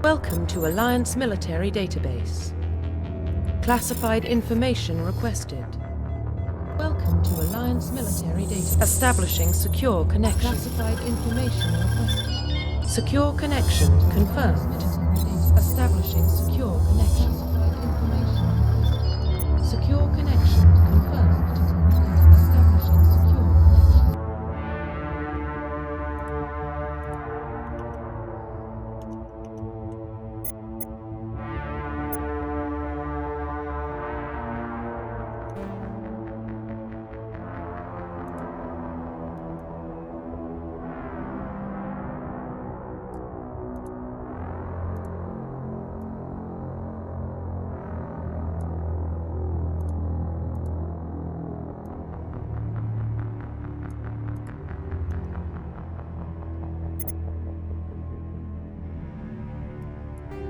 Welcome to Alliance Military Database. Classified information requested. Welcome to Alliance Military Database. Establishing secure connection. Classified information requested. Secure connection confirmed. Establishing secure connection. Secure connection confirmed. Establishing secure connection.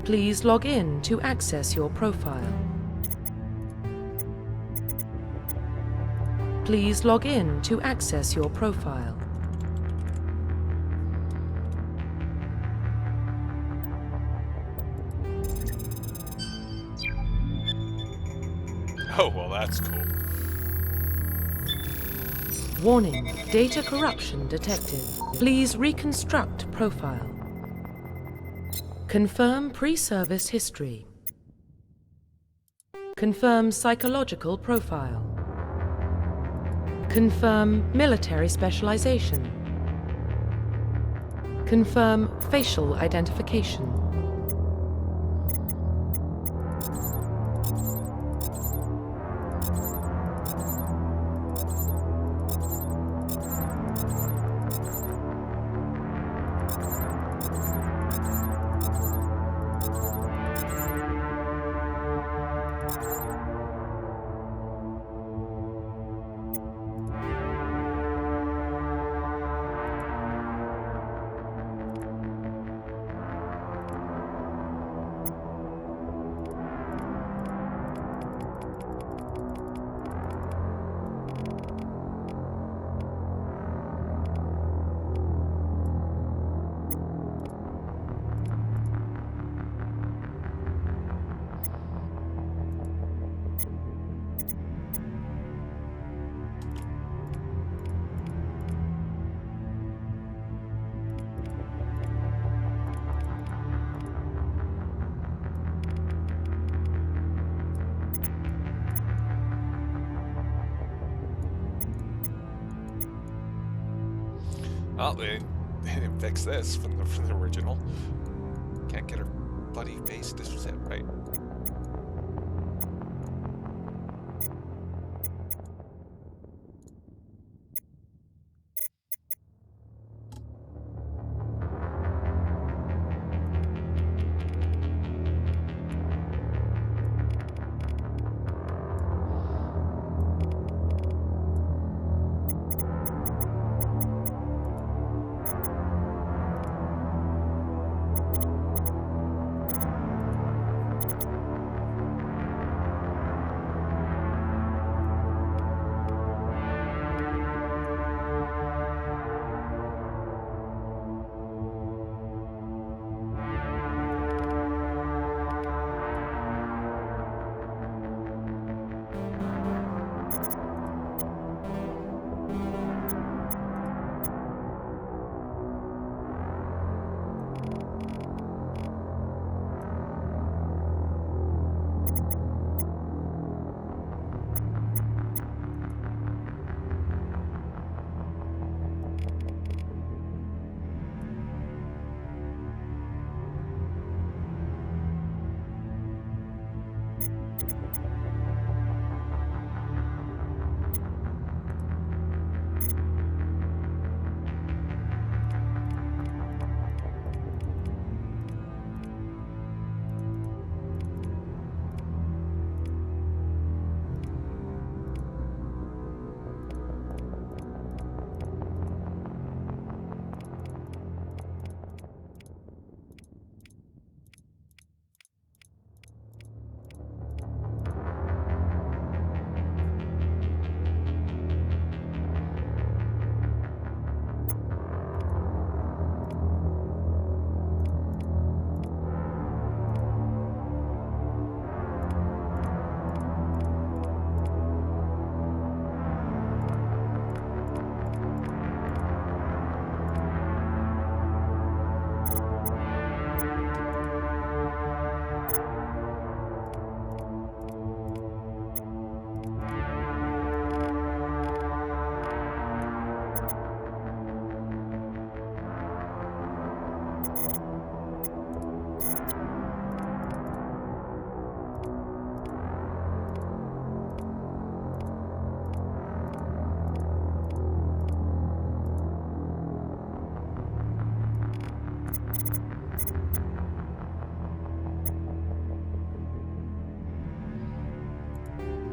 Please log in to access your profile. Please log in to access your profile. Oh, well, that's cool. Warning, data corruption detected. Please reconstruct profile. Confirm pre-service history. Confirm psychological profile. Confirm military specialization. Confirm facial identification. Oh, they didn't fix this from the original. Can't get her bloody face to sit right.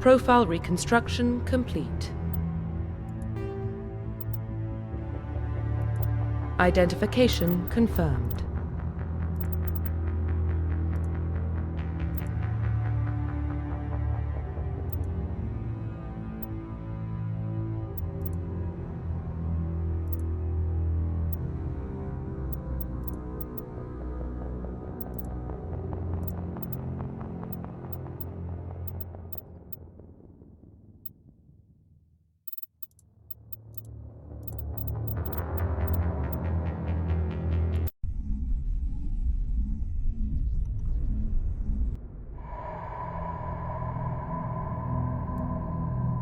Profile reconstruction complete. Identification confirmed.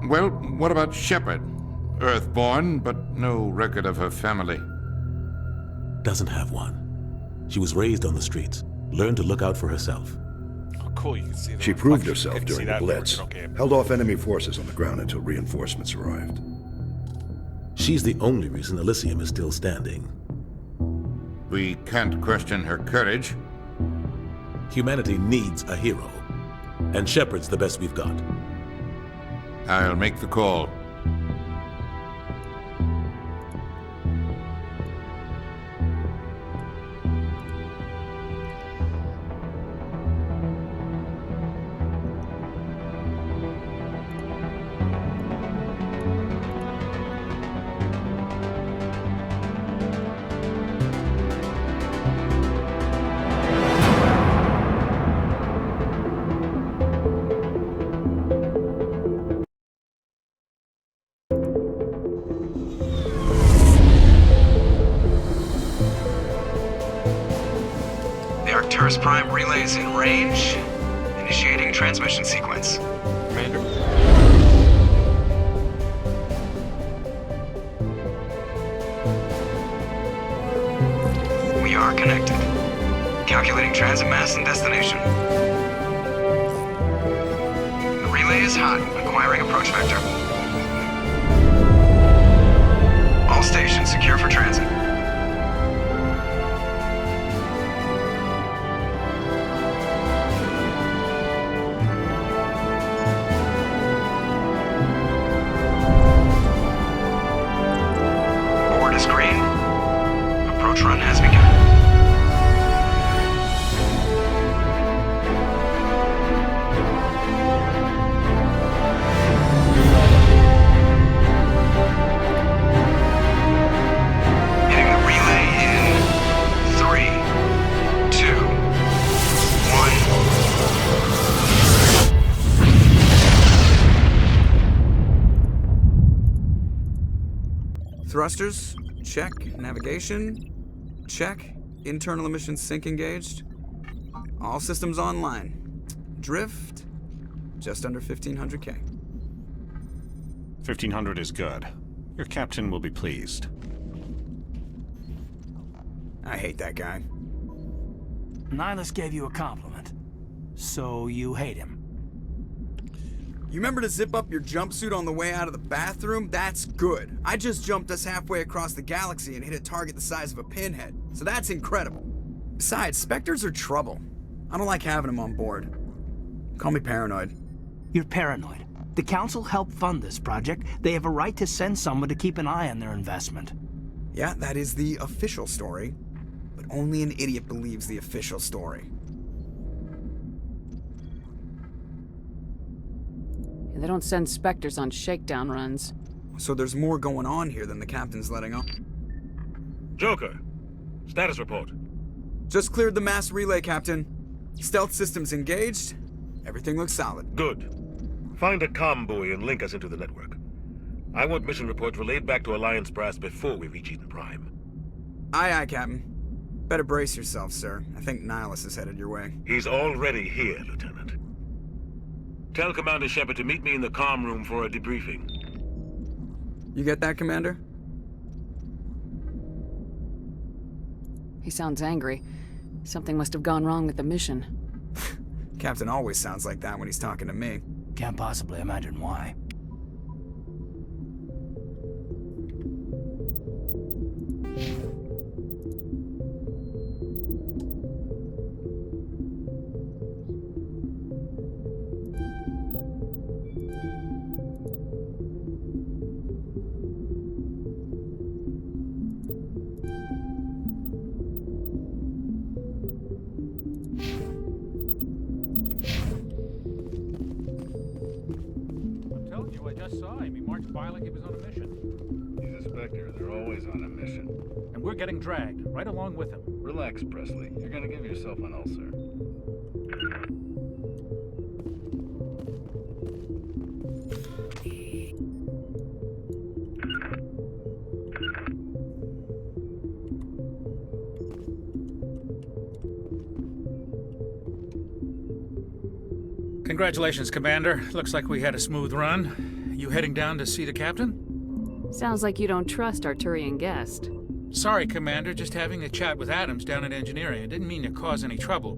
Well, what about Shepard? Earthborn, but no record of her family. Doesn't have one. She was raised on the streets, learned to look out for herself. Oh, cool. You can see the She proved reflection. herself Couldn't see during the that in the Blitz, original game. held off enemy forces on the ground until reinforcements arrived. She's the only reason Elysium is still standing. We can't question her courage. Humanity needs a hero, and Shepard's the best we've got. I'll make the call. The Arcturus Prime relays in range. Initiating transmission sequence. Commander? We are connected. Calculating transit mass and destination. The relay is hot. Acquiring approach vector. All stations secure for transit. Board is green. Approach run has begun. Hitting the relay in 3, 2, 1. Thrusters, check. Navigation, check. Internal emissions sync engaged. All systems online. Drift, just under 1500K. 1500 is good. Your captain will be pleased. I hate that guy. Nihilus gave you a compliment. So you hate him. You remember to zip up your jumpsuit on the way out of the bathroom? That's good. I just jumped us halfway across the galaxy and hit a target the size of a pinhead. So that's incredible. Besides, Spectres are trouble. I don't like having them on board. Call me paranoid. You're paranoid. The Council helped fund this project. They have a right to send someone to keep an eye on their investment. Yeah, that is the official story. But only an idiot believes the official story. They don't send Spectres on shakedown runs. So there's more going on here than the captain's letting on. Joker, status report. Just cleared the mass relay, Captain. Stealth systems engaged. Everything looks solid. Good. Find a comm buoy and link us into the network. I want mission reports relayed back to Alliance Brass before we reach Eden Prime. Aye, aye, Captain. Better brace yourself, sir. I think Nihilus is headed your way. He's already here, Lieutenant. Tell Commander Shepard to meet me in the comm room for a debriefing. You get that, Commander? He sounds angry. Something must have gone wrong with the mission. Captain always sounds like that when he's talking to me. Can't possibly imagine why. just saw him. He marched by like he was on a mission. He's a Spectre. They're always on a mission. And we're getting dragged, right along with him. Relax, Presley. You're gonna give yourself an ulcer. Congratulations, Commander. Looks like we had a smooth run. You heading down to see the captain? Sounds like you don't trust our Turian guest. Sorry, Commander. Just having a chat with Adams down at engineering. I didn't mean to cause any trouble.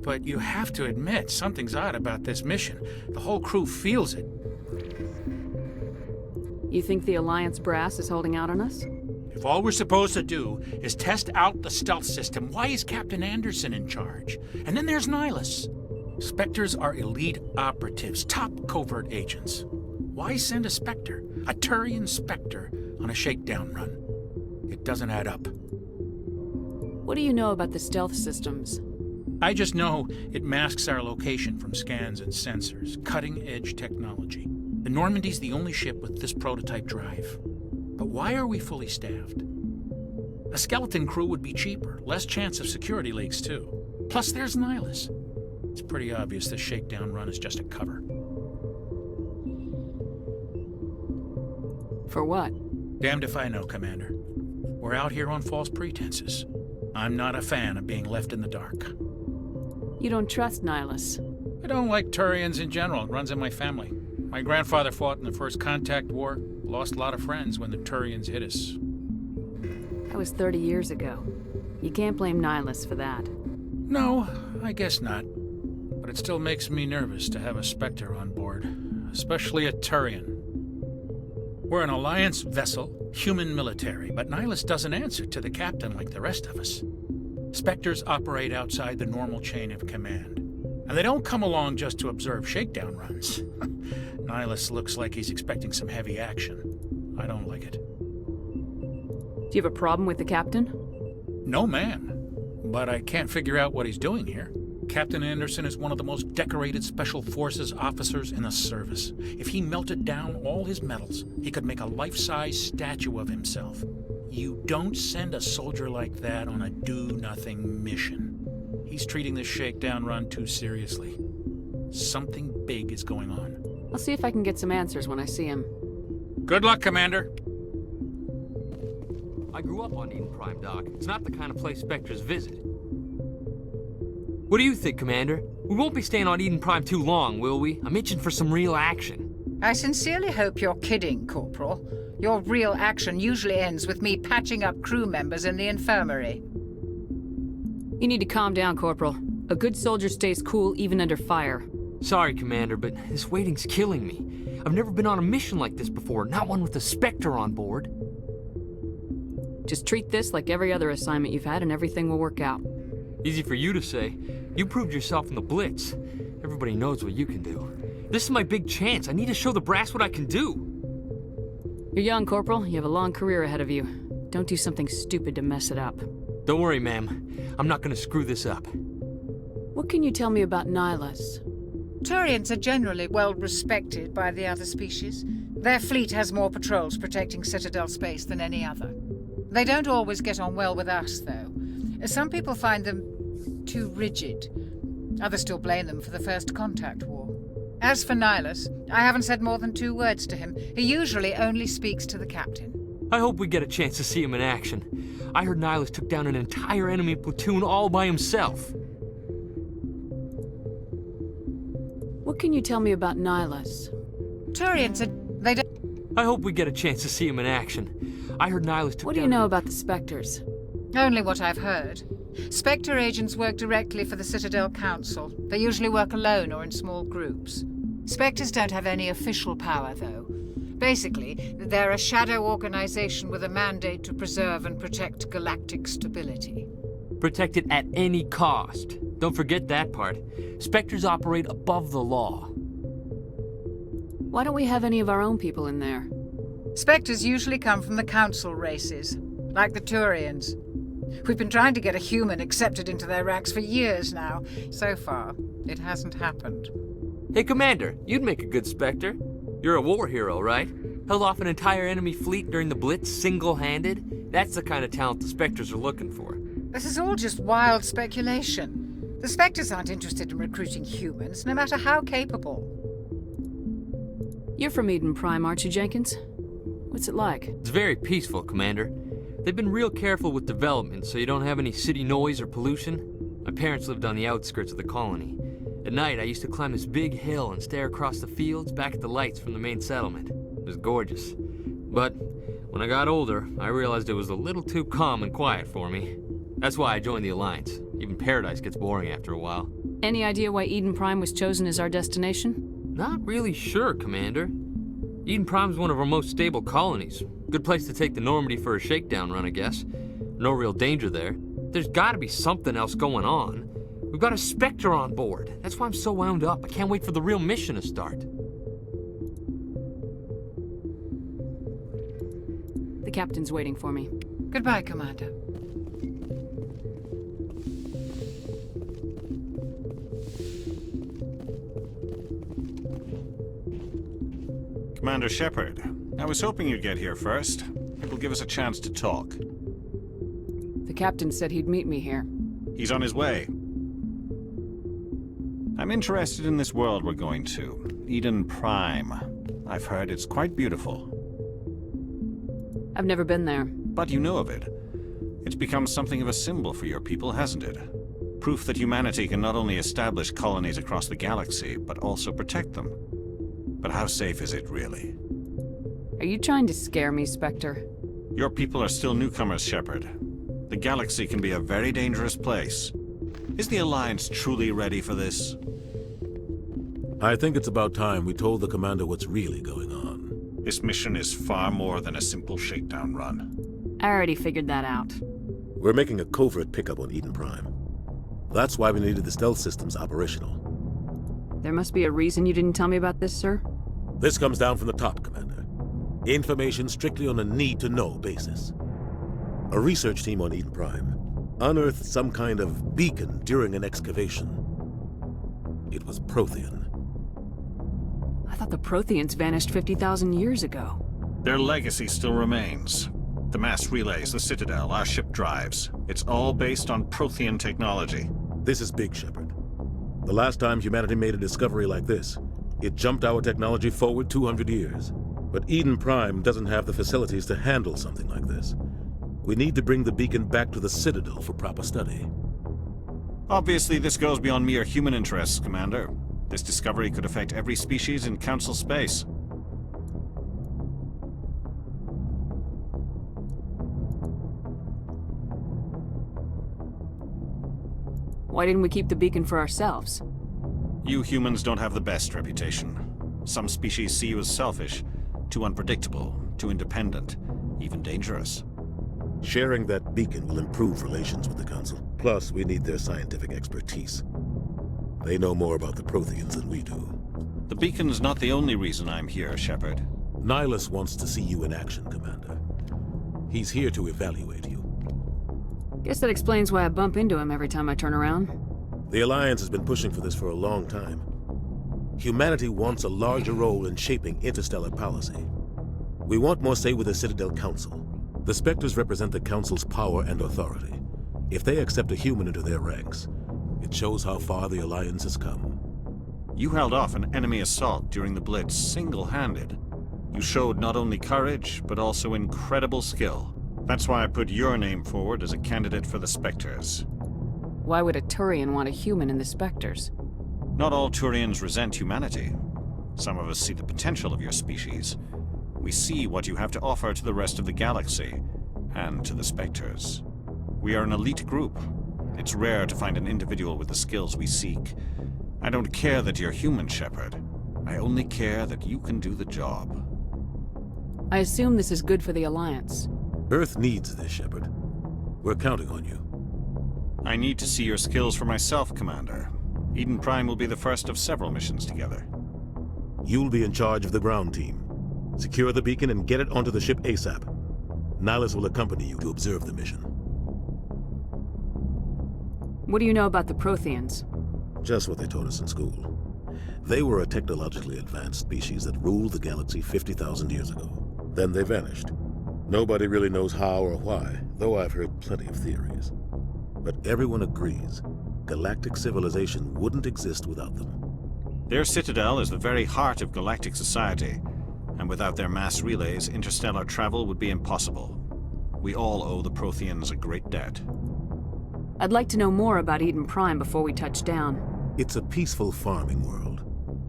But you have to admit, something's odd about this mission. The whole crew feels it. You think the Alliance brass is holding out on us? If all we're supposed to do is test out the stealth system, why is Captain Anderson in charge? And then there's Nihilus. Spectres are elite operatives, top covert agents. Why send a Spectre, a Turian Spectre, on a shakedown run? It doesn't add up. What do you know about the stealth systems? I just know it masks our location from scans and sensors, cutting-edge technology. The Normandy's the only ship with this prototype drive. But why are we fully staffed? A skeleton crew would be cheaper, less chance of security leaks too. Plus there's Nihilus. It's pretty obvious this shakedown run is just a cover. For what? Damned if I know, Commander. We're out here on false pretenses. I'm not a fan of being left in the dark. You don't trust Nihilus? I don't like Turians in general. It runs in my family. My grandfather fought in the First Contact War, lost a lot of friends when the Turians hit us. That was 30 years ago. You can't blame Nihilus for that. No, I guess not. But it still makes me nervous to have a Spectre on board, especially a Turian. We're an Alliance vessel, human military, but Nihilus doesn't answer to the captain like the rest of us. Spectres operate outside the normal chain of command. And they don't come along just to observe shakedown runs. Nihilus looks like he's expecting some heavy action. I don't like it. Do you have a problem with the captain? No, ma'am. But I can't figure out what he's doing here. Captain Anderson is one of the most decorated Special Forces officers in the service. If he melted down all his medals, he could make a life-size statue of himself. You don't send a soldier like that on a do-nothing mission. He's treating this shakedown run too seriously. Something big is going on. I'll see if I can get some answers when I see him. Good luck, Commander. I grew up on Eden Prime, Doc. It's not the kind of place Spectres visit. What do you think, Commander? We won't be staying on Eden Prime too long, will we? I'm itching for some real action. I sincerely hope you're kidding, Corporal. Your real action usually ends with me patching up crew members in the infirmary. You need to calm down, Corporal. A good soldier stays cool even under fire. Sorry, Commander, but this waiting's killing me. I've never been on a mission like this before, not one with a Spectre on board. Just treat this like every other assignment you've had and everything will work out. Easy for you to say. You proved yourself in the Blitz. Everybody knows what you can do. This is my big chance. I need to show the brass what I can do. You're young, Corporal. You have a long career ahead of you. Don't do something stupid to mess it up. Don't worry, ma'am. I'm not gonna screw this up. What can you tell me about Nihilus? Turians are generally well respected by the other species. Their fleet has more patrols protecting Citadel space than any other. They don't always get on well with us, though. Some people find them too rigid. Others still blame them for the First Contact War. As for Nihilus, I haven't said more than 2 words to him. He usually only speaks to the captain. I hope we get a chance to see him in action. I heard Nihilus took down an entire enemy platoon all by himself. What can you tell me about Nihilus? Turians are... they don't... I hope we get a chance to see him in action. I heard Nihilus took What do you know about the Spectres? Only what I've heard. Spectre agents work directly for the Citadel Council. They usually work alone or in small groups. Spectres don't have any official power, though. Basically, they're a shadow organization with a mandate to preserve and protect galactic stability. Protect it at any cost. Don't forget that part. Spectres operate above the law. Why don't we have any of our own people in there? Spectres usually come from the Council races, like the Turians. We've been trying to get a human accepted into their ranks for years now. So far, it hasn't happened. Hey, Commander, you'd make a good Spectre. You're a war hero, right? Held off an entire enemy fleet during the Blitz single-handed? That's the kind of talent the Spectres are looking for. This is all just wild speculation. The Spectres aren't interested in recruiting humans, no matter how capable. You're from Eden Prime, aren't you, Jenkins? What's it like? It's very peaceful, Commander. They've been real careful with development, so you don't have any city noise or pollution. My parents lived on the outskirts of the colony. At night, I used to climb this big hill and stare across the fields back at the lights from the main settlement. It was gorgeous. But when I got older, I realized it was a little too calm and quiet for me. That's why I joined the Alliance. Even Paradise gets boring after a while. Any idea why Eden Prime was chosen as our destination? Not really sure, Commander. Eden Prime's one of our most stable colonies. Good place to take the Normandy for a shakedown run, I guess. No real danger there. There's gotta be something else going on. We've got a Spectre on board. That's why I'm so wound up. I can't wait for the real mission to start. The captain's waiting for me. Goodbye, Commander. Commander Shepard, I was hoping you'd get here first. It will give us a chance to talk. The captain said he'd meet me here. He's on his way. I'm interested in this world we're going to, Eden Prime. I've heard it's quite beautiful. I've never been there. But you know of it. It's become something of a symbol for your people, hasn't it? Proof that humanity can not only establish colonies across the galaxy, but also protect them. But how safe is it, really? Are you trying to scare me, Spectre? Your people are still newcomers, Shepard. The galaxy can be a very dangerous place. Is the Alliance truly ready for this? I think it's about time we told the Commander what's really going on. This mission is far more than a simple shakedown run. I already figured that out. We're making a covert pickup on Eden Prime. That's why we needed the stealth systems operational. There must be a reason you didn't tell me about this, sir? This comes down from the top, Commander. Information strictly on a need-to-know basis. A research team on Eden Prime unearthed some kind of beacon during an excavation. It was Prothean. I thought the Protheans vanished 50,000 years ago. Their legacy still remains. The mass relays, the Citadel, our ship drives. It's all based on Prothean technology. This is big, Shepard. The last time humanity made a discovery like this, it jumped our technology forward 200 years. But Eden Prime doesn't have the facilities to handle something like this. We need to bring the beacon back to the Citadel for proper study. Obviously, this goes beyond mere human interests, Commander. This discovery could affect every species in Council space. Why didn't we keep the beacon for ourselves? You humans don't have the best reputation. Some species see you as selfish, too unpredictable, too independent, even dangerous. Sharing that beacon will improve relations with the Council. Plus, we need their scientific expertise. They know more about the Protheans than we do. The beacon's not the only reason I'm here, Shepard. Nihilus wants to see you in action, Commander. He's here to evaluate you. Guess that explains why I bump into him every time I turn around. The Alliance has been pushing for this for a long time. Humanity wants a larger role in shaping interstellar policy. We want more say with the Citadel Council. The Spectres represent the Council's power and authority. If they accept a human into their ranks, it shows how far the Alliance has come. You held off an enemy assault during the Blitz single-handed. You showed not only courage, but also incredible skill. That's why I put your name forward as a candidate for the Spectres. Why would a Turian want a human in the Spectres? Not all Turians resent humanity. Some of us see the potential of your species. We see what you have to offer to the rest of the galaxy, and to the Spectres. We are an elite group. It's rare to find an individual with the skills we seek. I don't care that you're human, Shepard. I only care that you can do the job. I assume this is good for the Alliance. Earth needs this, Shepard. We're counting on you. I need to see your skills for myself, Commander. Eden Prime will be the first of several missions together. You'll be in charge of the ground team. Secure the beacon and get it onto the ship ASAP. Nihilus will accompany you to observe the mission. What do you know about the Protheans? Just what they taught us in school. They were a technologically advanced species that ruled the galaxy 50,000 years ago. Then they vanished. Nobody really knows how or why, though I've heard plenty of theories. But everyone agrees, galactic civilization wouldn't exist without them. Their citadel is the very heart of galactic society, and without their mass relays, interstellar travel would be impossible. We all owe the Protheans a great debt. I'd like to know more about Eden Prime before we touch down. It's a peaceful farming world,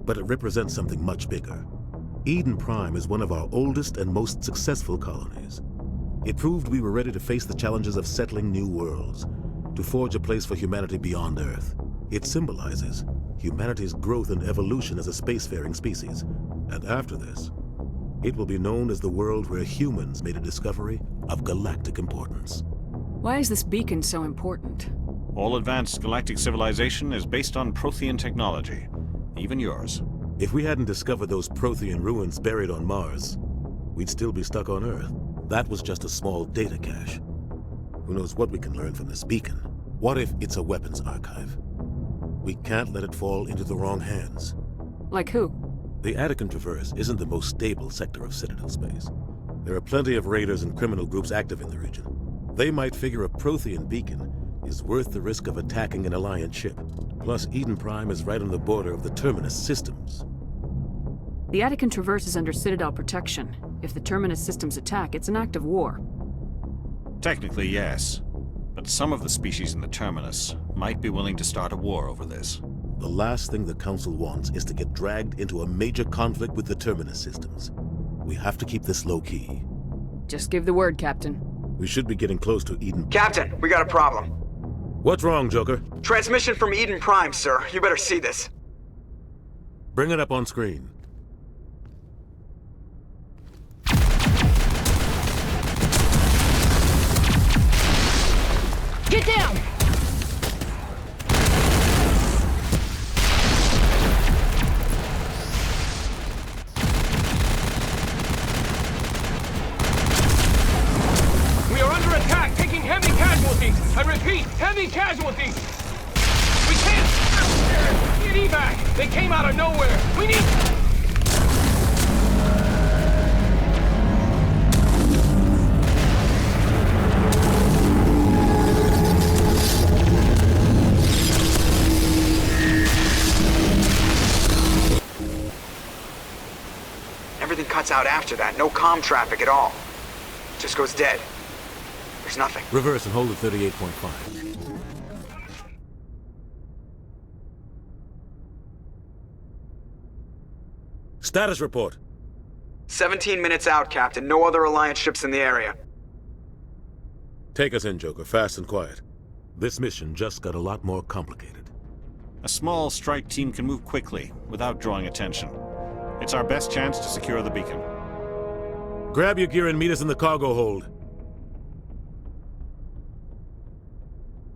but it represents something much bigger. Eden Prime is one of our oldest and most successful colonies. It proved we were ready to face the challenges of settling new worlds, to forge a place for humanity beyond Earth. It symbolizes humanity's growth and evolution as a spacefaring species. And after this, it will be known as the world where humans made a discovery of galactic importance. Why is this beacon so important? All advanced galactic civilization is based on Prothean technology, even yours. If we hadn't discovered those Prothean ruins buried on Mars, we'd still be stuck on Earth. That was just a small data cache. Who knows what we can learn from this beacon? What if it's a weapons archive? We can't let it fall into the wrong hands. Like who? The Attican Traverse isn't the most stable sector of Citadel space. There are plenty of raiders and criminal groups active in the region. They might figure a Prothean beacon is worth the risk of attacking an Alliance ship. Plus, Eden Prime is right on the border of the Terminus systems. The Attican Traverse is under Citadel protection. If the Terminus systems attack, it's an act of war. Technically, yes. But some of the species in the Terminus might be willing to start a war over this. The last thing the Council wants is to get dragged into a major conflict with the Terminus systems. We have to keep this low-key. Just give the word, Captain. We should be getting close to Eden. Captain, we got a problem. What's wrong, Joker? Transmission from Eden Prime, sir. You better see this. Bring it up on screen. Get down! We are under attack, taking heavy casualties. I repeat, heavy casualties. We can't get evac. They came out of nowhere. We need... Everything cuts out after that. No comm traffic at all. Just goes dead. There's nothing. Reverse and hold at 38.5. Status report. 17 minutes out, Captain. No other Alliance ships in the area. Take us in, Joker. Fast and quiet. This mission just got a lot more complicated. A small strike team can move quickly, without drawing attention. It's our best chance to secure the beacon. Grab your gear and meet us in the cargo hold.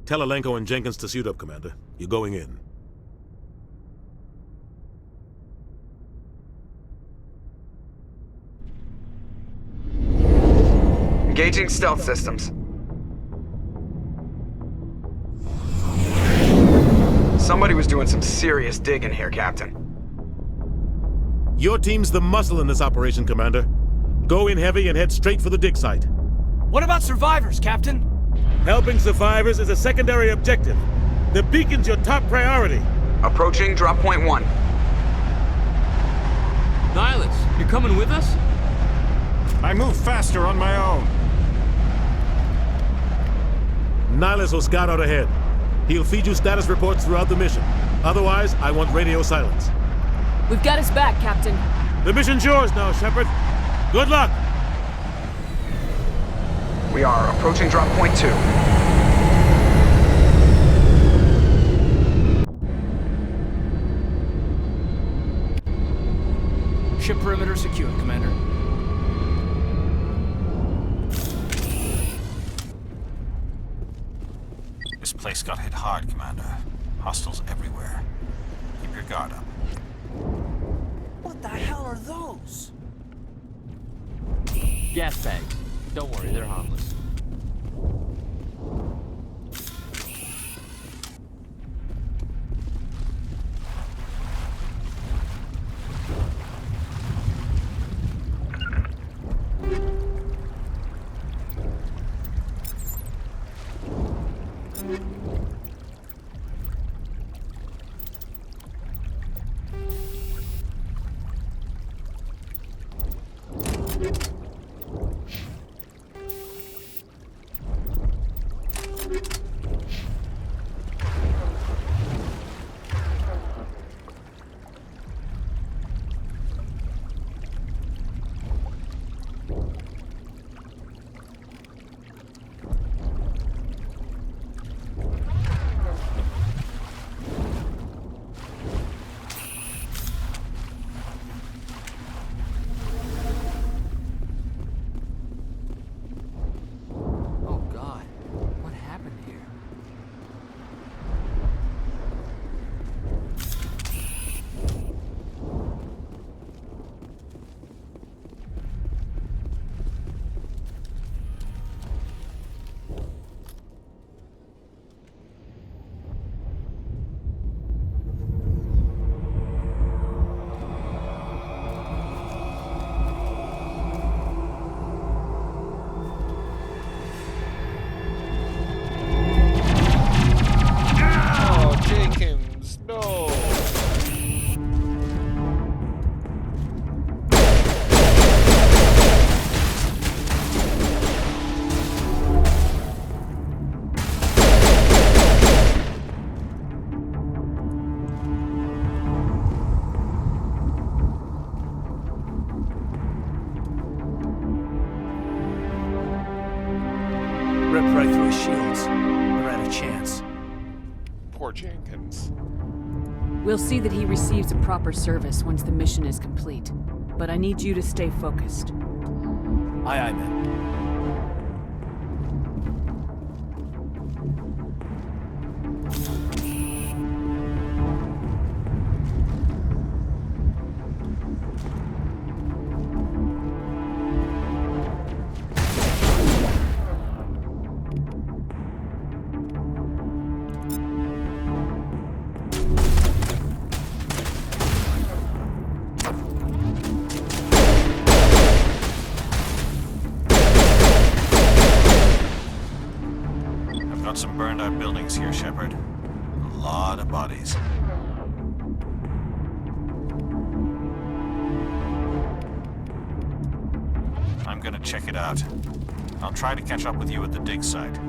Tell Alenko and Jenkins to suit up, Commander. You're going in. Engaging stealth systems. Somebody was doing some serious digging here, Captain. Your team's the muscle in this operation, Commander. Go in heavy and head straight for the dig site. What about survivors, Captain? Helping survivors is a secondary objective. The beacon's your top priority. Approaching drop point 1. Nihilus, you're coming with us? I move faster on my own. Nihilus will scout out ahead. He'll feed you status reports throughout the mission. Otherwise, I want radio silence. We've got his back, Captain. The mission's yours now, Shepard. Good luck! We are approaching drop point 2. Ship perimeter secure, Commander. This place got hit hard, Commander. Hostiles everywhere. Keep your guard up. What the hell are those? Gas bag. Don't worry, they're harmless. Americans. We'll see that he receives a proper service once the mission is complete. But I need you to stay focused. Aye, aye, ma'am. Got some burned out buildings here, Shepard. A lot of bodies. I'm gonna check it out. I'll try to catch up with you at the dig site.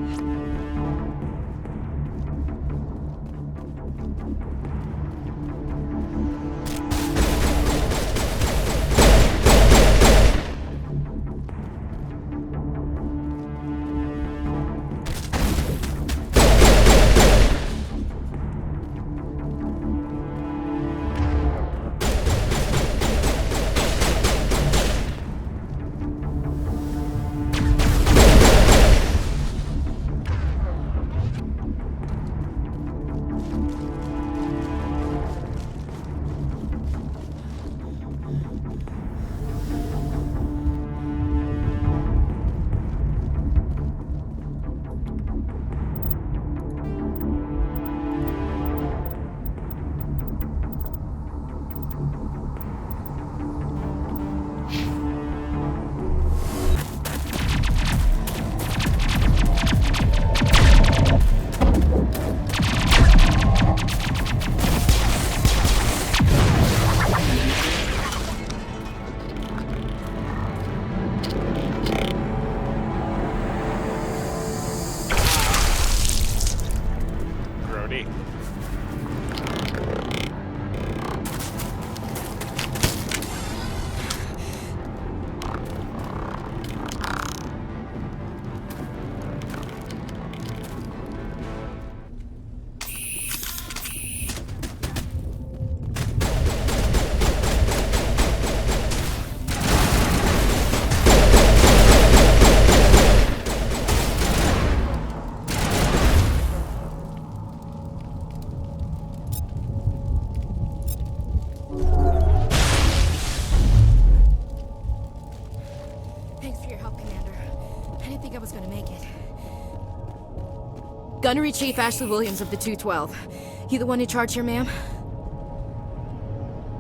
Gunnery Chief Ashley Williams of the 212. You the one in charge here, ma'am?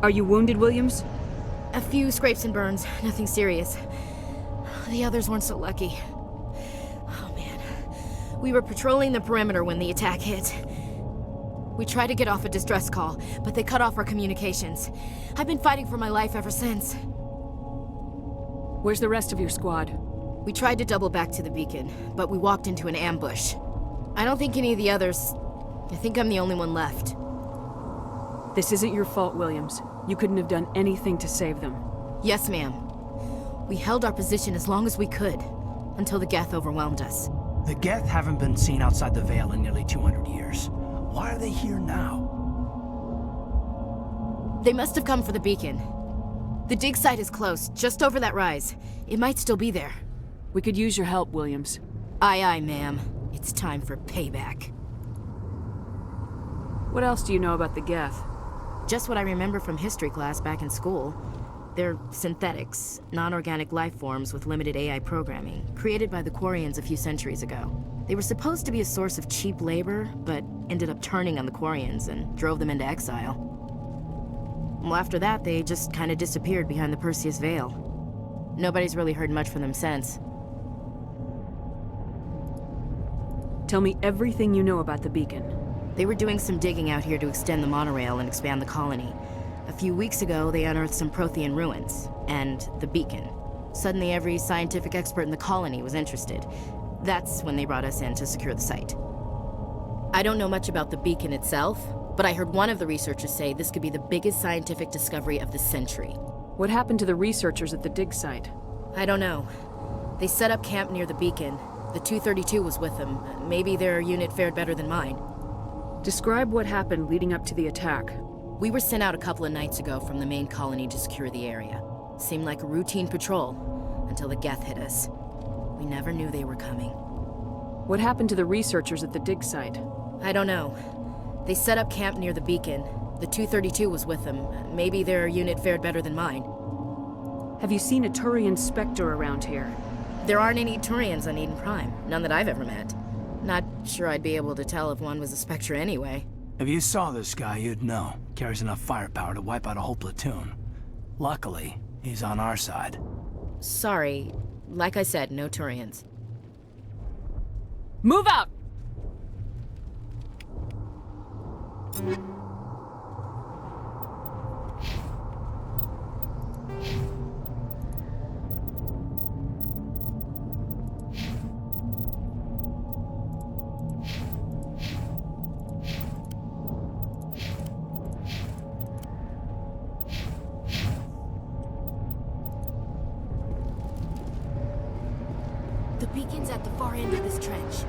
Are you wounded, Williams? A few scrapes and burns, nothing serious. The others weren't so lucky. Oh man. We were patrolling the perimeter when the attack hit. We tried to get off a distress call, but they cut off our communications. I've been fighting for my life ever since. Where's the rest of your squad? We tried to double back to the beacon, but we walked into an ambush. I don't think any of the others... I think I'm the only one left. This isn't your fault, Williams. You couldn't have done anything to save them. Yes, ma'am. We held our position as long as we could, until the Geth overwhelmed us. The Geth haven't been seen outside the Veil in nearly 200 years. Why are they here now? They must have come for the beacon. The dig site is close, just over that rise. It might still be there. We could use your help, Williams. Aye, aye, ma'am. It's time for payback. What else do you know about the Geth? Just what I remember from history class back in school. They're synthetics, non-organic life forms with limited AI programming, created by the Quarians a few centuries ago. They were supposed to be a source of cheap labor, but ended up turning on the Quarians and drove them into exile. Well, after that, they just kind of disappeared behind the Perseus Veil. Nobody's really heard much from them since. Tell me everything you know about the beacon. They were doing some digging out here to extend the monorail and expand the colony. A few weeks ago, they unearthed some Prothean ruins, and the beacon. Suddenly, every scientific expert in the colony was interested. That's when they brought us in to secure the site. I don't know much about the beacon itself, but I heard one of the researchers say this could be the biggest scientific discovery of the century. What happened to the researchers at the dig site? I don't know. They set up camp near the beacon. The 232 was with them. Maybe their unit fared better than mine. Describe what happened leading up to the attack. We were sent out a couple of nights ago from the main colony to secure the area. Seemed like a routine patrol, until the Geth hit us. We never knew they were coming. What happened to the researchers at the dig site? I don't know. They set up camp near the beacon. The 232 was with them. Maybe their unit fared better than mine. Have you seen a Turian Spectre around here? There aren't any Turians on Eden Prime. None that I've ever met. Not sure I'd be able to tell if one was a Spectre anyway. If you saw this guy, you'd know. Carries enough firepower to wipe out a whole platoon. Luckily, he's on our side. Sorry. Like I said, no Turians. Move out! The beacon's at the far end of this trench.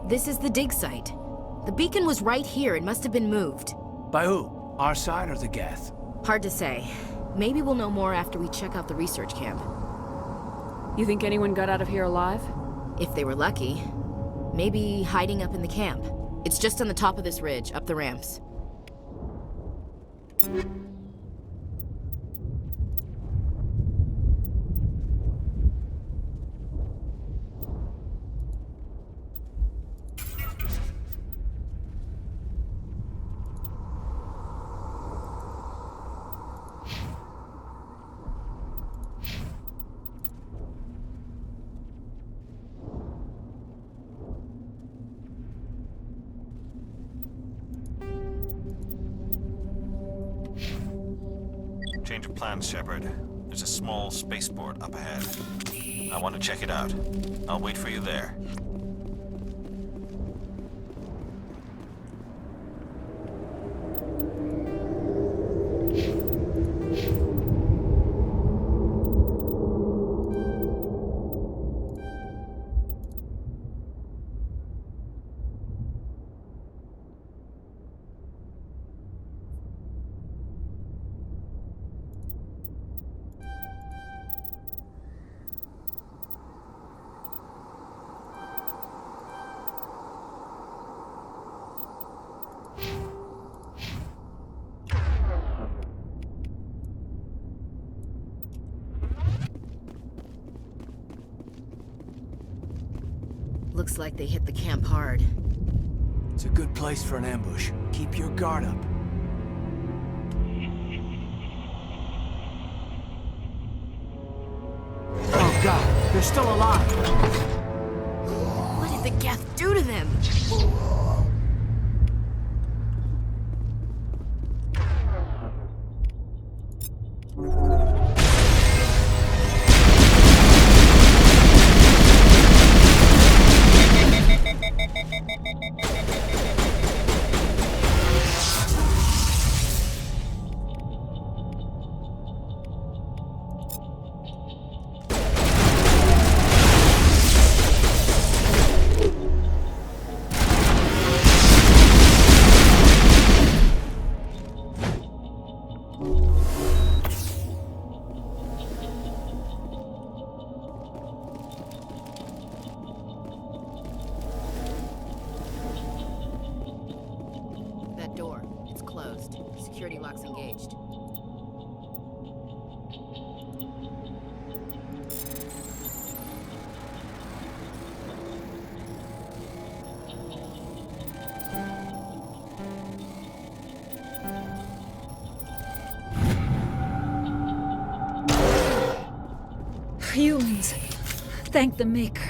This is the dig site. The beacon was right here. It must have been moved. By who? Our side or the Geth? Hard to say. Maybe we'll know more after we check out the research camp. You think anyone got out of here alive? If they were lucky. Maybe hiding up in the camp. It's just on the top of this ridge, up the ramps. Change of plans, Shepard. There's a small spaceport up ahead. I want to check it out. I'll wait for you there. Looks like they hit the camp hard. It's a good place for an ambush. Keep your guard up. They're still alive. What did the Geth do to them? That door, it's closed. Security lock's engaged. Humans. Thank the Maker.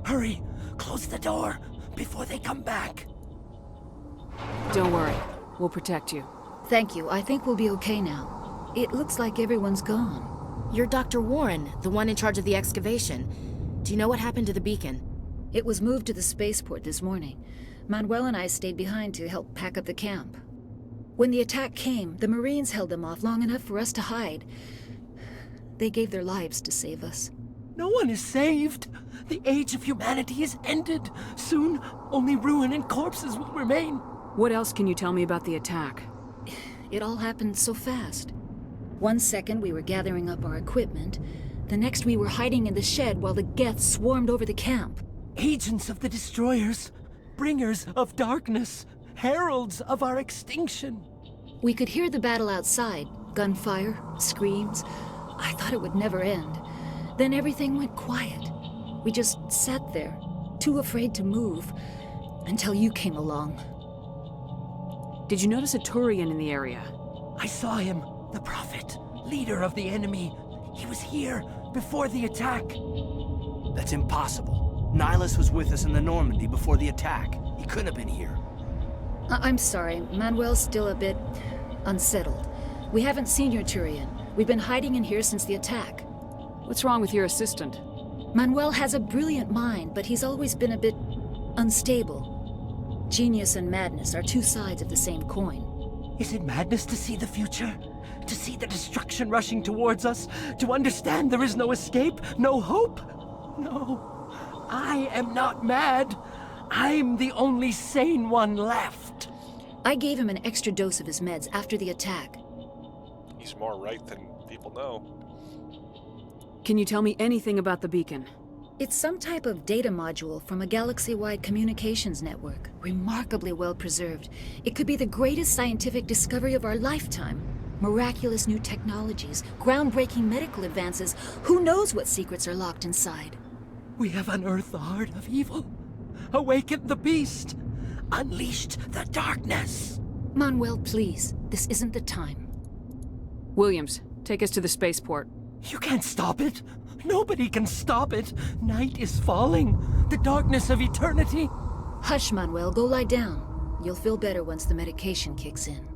Hurry! Close the door before they come back. Don't worry. We'll protect you. Thank you. I think we'll be okay now. It looks like everyone's gone. You're Dr. Warren, the one in charge of the excavation. Do you know what happened to the beacon? It was moved to the spaceport this morning. Manuel and I stayed behind to help pack up the camp. When the attack came, the Marines held them off long enough for us to hide. They gave their lives to save us. No one is saved. The age of humanity is ended. Soon, only ruin and corpses will remain. What else can you tell me about the attack? It all happened so fast. 1 second we were gathering up our equipment. The next we were hiding in the shed while the Geth swarmed over the camp. Agents of the destroyers, bringers of darkness, heralds of our extinction. We could hear the battle outside. Gunfire, screams. I thought it would never end. Then everything went quiet. We just sat there, too afraid to move, until you came along. Did you notice a Turian in the area? I saw him, the Prophet, leader of the enemy. He was here before the attack. That's impossible. Nihilus was with us in the Normandy before the attack. He couldn't have been here. I'm sorry, Manuel's still a bit unsettled. We haven't seen your Turian. We've been hiding in here since the attack. What's wrong with your assistant? Manuel has a brilliant mind, but he's always been a bit unstable. Genius and madness are two sides of the same coin. Is it madness to see the future? To see the destruction rushing towards us? To understand there is no escape? No hope? No. I am not mad. I'm the only sane one left. I gave him an extra dose of his meds after the attack. He's more right than people know. Can you tell me anything about the beacon? It's some type of data module from a galaxy-wide communications network. Remarkably well preserved. It could be the greatest scientific discovery of our lifetime. Miraculous new technologies, groundbreaking medical advances. Who knows what secrets are locked inside? We have unearthed the heart of evil, awakened the beast, unleashed the darkness. Manuel, please. This isn't the time. Williams, take us to the spaceport. You can't stop it. Nobody can stop it. Night is falling. The darkness of eternity. Hush, Manuel. Go lie down. You'll feel better once the medication kicks in.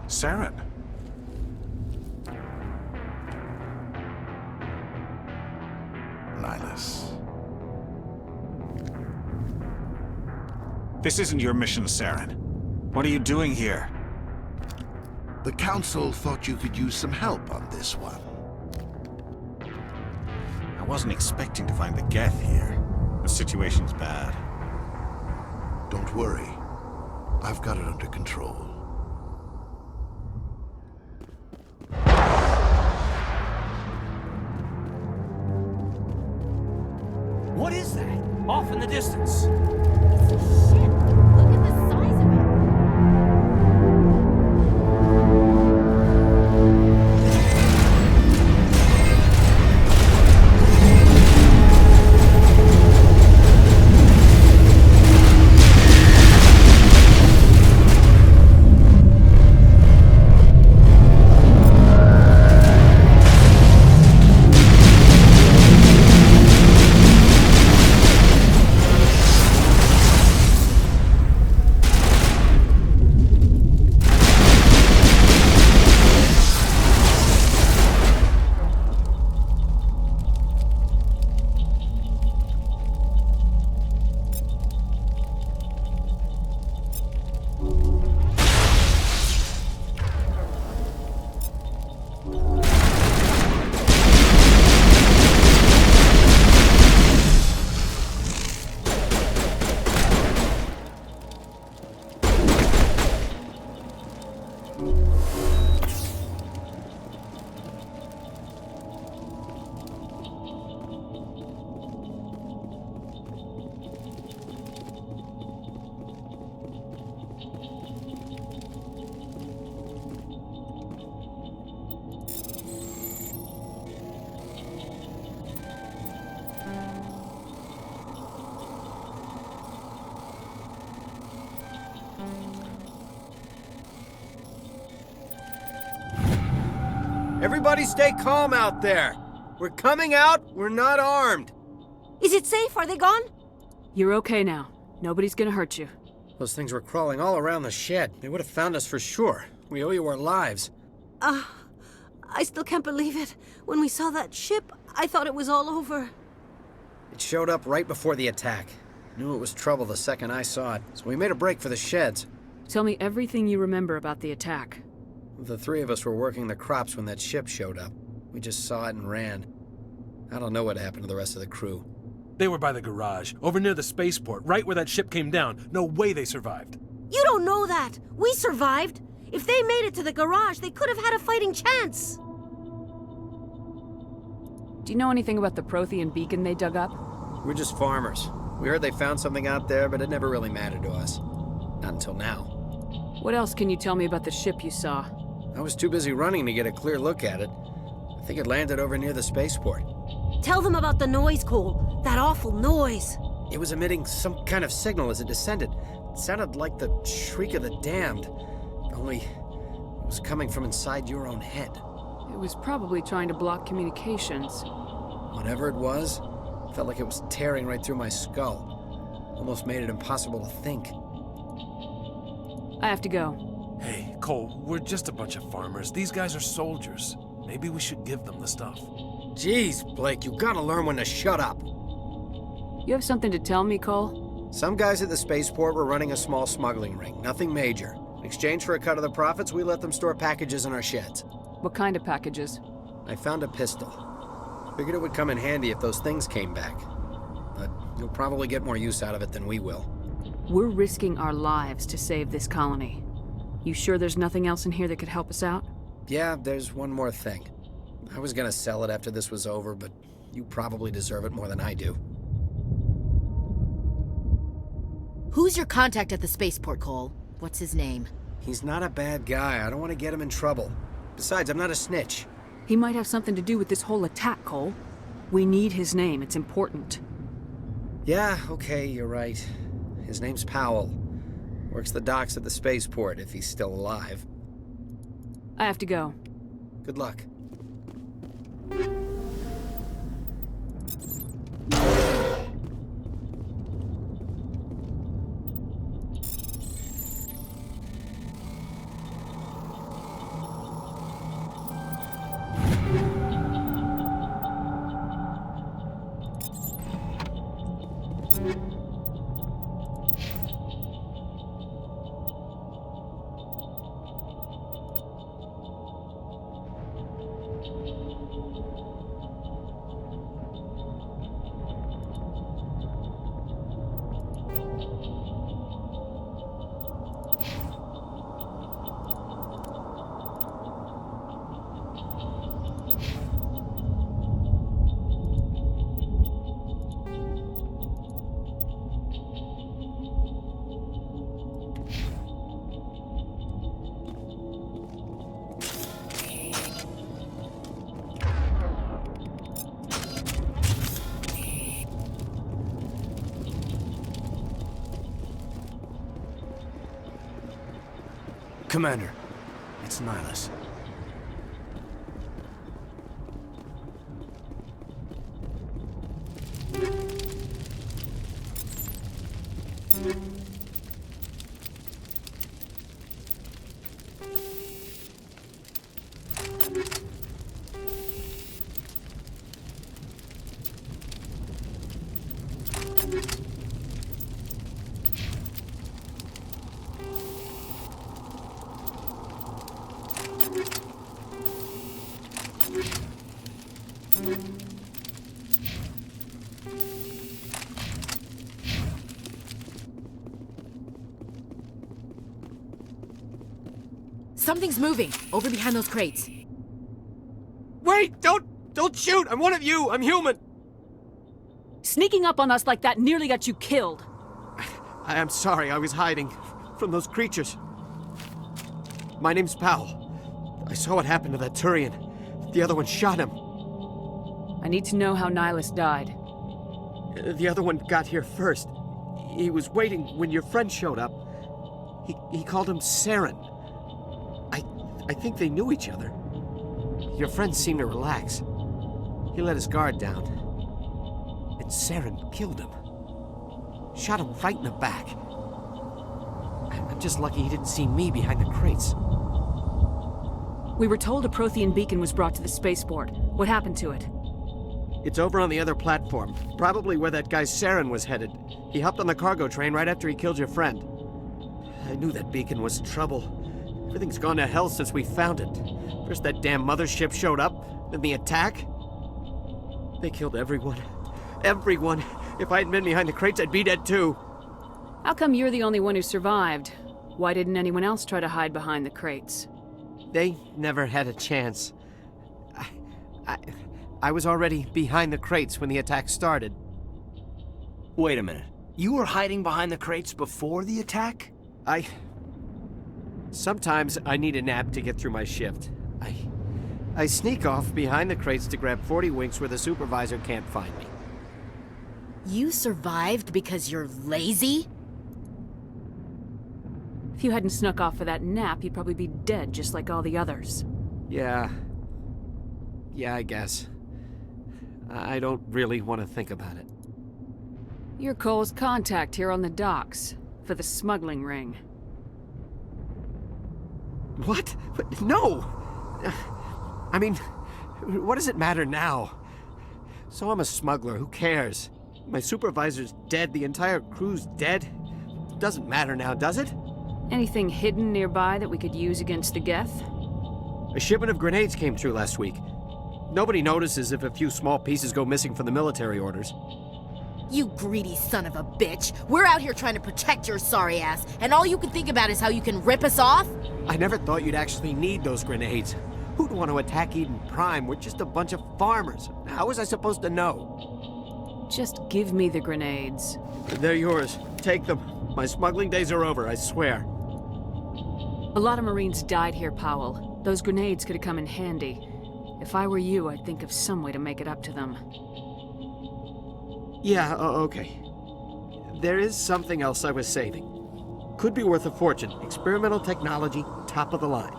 Saren. Nihilus. This isn't your mission, Saren. What are you doing here? The Council thought you could use some help on this one. I wasn't expecting to find the Geth here. The situation's bad. Don't worry. I've got it under control. What is that? Off in the distance. Everybody stay calm out there. We're coming out, we're not armed. Is it safe? Are they gone? You're okay now. Nobody's gonna hurt you. Those things were crawling all around the shed. They would have found us for sure. We owe you our lives. I still can't believe it. When we saw that ship, I thought it was all over. It showed up right before the attack. Knew it was trouble the second I saw it, so we made a break for the sheds. Tell me everything you remember about the attack. The three of us were working the crops when that ship showed up. We just saw it and ran. I don't know what happened to the rest of the crew. They were by the garage, over near the spaceport, right where that ship came down. No way they survived. You don't know that. We survived. If they made it to the garage, they could have had a fighting chance. Do you know anything about the Prothean beacon they dug up? We're just farmers. We heard they found something out there, but it never really mattered to us. Not until now. What else can you tell me about the ship you saw? I was too busy running to get a clear look at it. I think it landed over near the spaceport. Tell them about the noise, Cole. That awful noise. It was emitting some kind of signal as it descended. It sounded like the shriek of the damned. Only it was coming from inside your own head. It was probably trying to block communications. Whatever it was, felt like it was tearing right through my skull. Almost made it impossible to think. I have to go. Hey, Cole, we're just a bunch of farmers. These guys are soldiers. Maybe we should give them the stuff. Jeez, Blake, you gotta learn when to shut up. You have something to tell me, Cole? Some guys at the spaceport were running a small smuggling ring, nothing major. In exchange for a cut of the profits, we let them store packages in our sheds. What kind of packages? I found a pistol. Figured it would come in handy if those things came back. But you'll probably get more use out of it than we will. We're risking our lives to save this colony. You sure there's nothing else in here that could help us out? Yeah, there's one more thing. I was gonna sell it after this was over, but you probably deserve it more than I do. Who's your contact at the spaceport, Cole? What's his name? He's not a bad guy. I don't want to get him in trouble. Besides, I'm not a snitch. He might have something to do with this whole attack, Cole. We need his name. It's important. Yeah, okay, you're right. His name's Powell. Works the docks at the spaceport, if he's still alive. I have to go. Good luck. Commander, it's Nihilus. Something's moving, over behind those crates. Wait! Don't shoot! I'm one of you! I'm human! Sneaking up on us like that nearly got you killed. I am sorry, I was hiding from those creatures. My name's Powell. I saw what happened to that Turian. The other one shot him. I need to know how Nihilus died. The other one got here first. He was waiting when your friend showed up. He called him Saren. I think they knew each other. Your friend seemed to relax. He let his guard down. And Saren killed him. Shot him right in the back. I'm just lucky he didn't see me behind the crates. We were told a Prothean beacon was brought to the spaceport. What happened to it? It's over on the other platform. Probably where that guy Saren was headed. He hopped on the cargo train right after he killed your friend. I knew that beacon was trouble. Everything's gone to hell since we found it. First that damn mothership showed up, then the attack. They killed everyone. Everyone. If I hadn't been behind the crates, I'd be dead too. How come you're the only one who survived? Why didn't anyone else try to hide behind the crates? They never had a chance. I was already behind the crates when the attack started. Wait a minute. You were hiding behind the crates before the attack? Sometimes I need a nap to get through my shift. I sneak off behind the crates to grab 40 winks where the supervisor can't find me. You survived because you're lazy? If you hadn't snuck off for that nap, you'd probably be dead just like all the others. Yeah, I guess. I don't really want to think about it. You're Cole's contact here on the docks, for the smuggling ring. What? No! I mean, what does it matter now? So I'm a smuggler, who cares? My supervisor's dead, the entire crew's dead. Doesn't matter now, does it? Anything hidden nearby that we could use against the Geth? A shipment of grenades came through last week. Nobody notices if a few small pieces go missing from the military orders. You greedy son of a bitch. We're out here trying to protect your sorry ass, and all you can think about is how you can rip us off? I never thought you'd actually need those grenades. Who'd want to attack Eden Prime? We're just a bunch of farmers. How was I supposed to know? Just give me the grenades. They're yours. Take them. My smuggling days are over, I swear. A lot of Marines died here, Powell. Those grenades could have come in handy. If I were you, I'd think of some way to make it up to them. Yeah, okay. There is something else I was saving. Could be worth a fortune. Experimental technology, top of the line.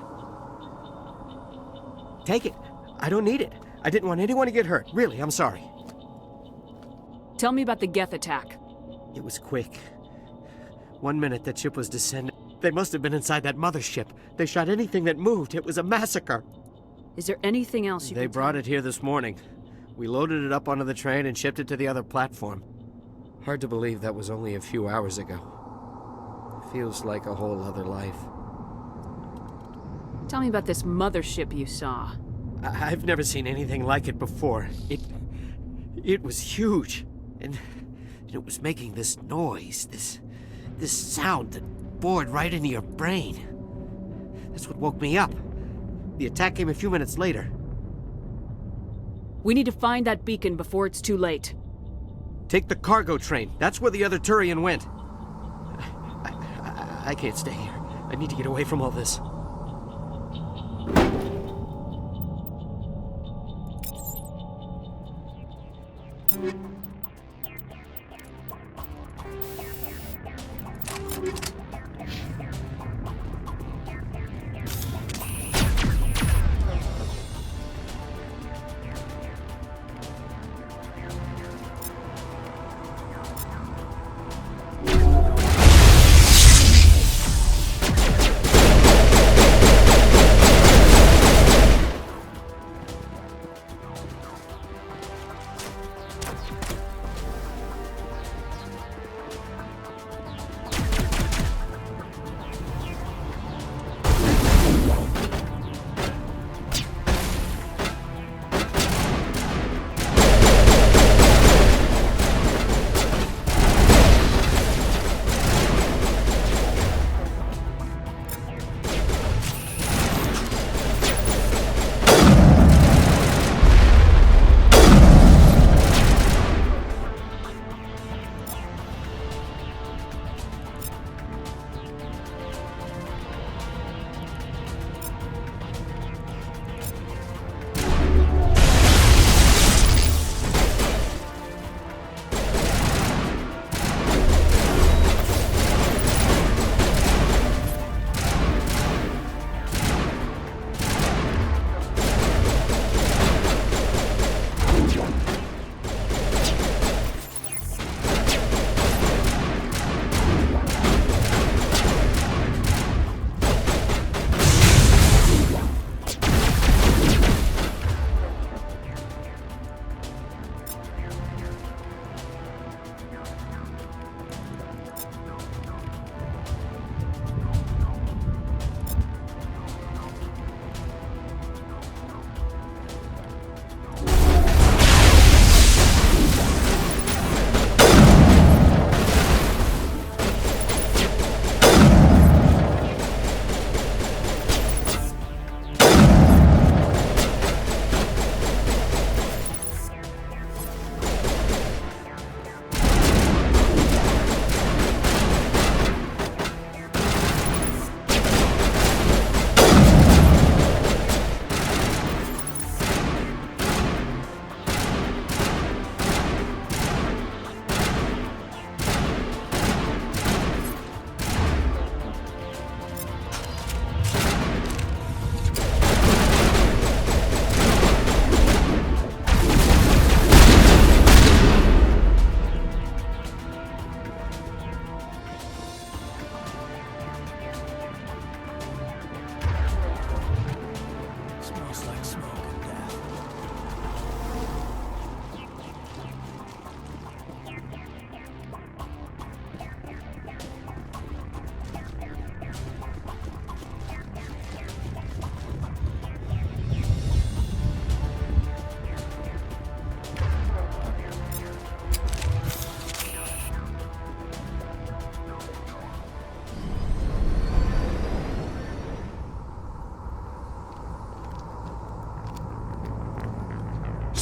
Take it. I don't need it. I didn't want anyone to get hurt. Really, I'm sorry. Tell me about the Geth attack. It was quick. 1 minute that ship was descending. They must have been inside that mothership. They shot anything that moved. It was a massacre. Is there anything else you They brought it here this morning. We loaded it up onto the train and shipped it to the other platform. Hard to believe that was only a few hours ago. Feels like a whole other life. Tell me about this mothership you saw. I've never seen anything like it before. It was huge. And it was making this noise, this sound that bored right into your brain. That's what woke me up. The attack came a few minutes later. We need to find that beacon before it's too late. Take the cargo train. That's where the other Turian went. I can't stay here. I need to get away from all this.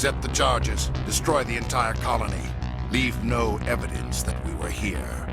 Accept the charges. Destroy the entire colony. Leave no evidence that we were here.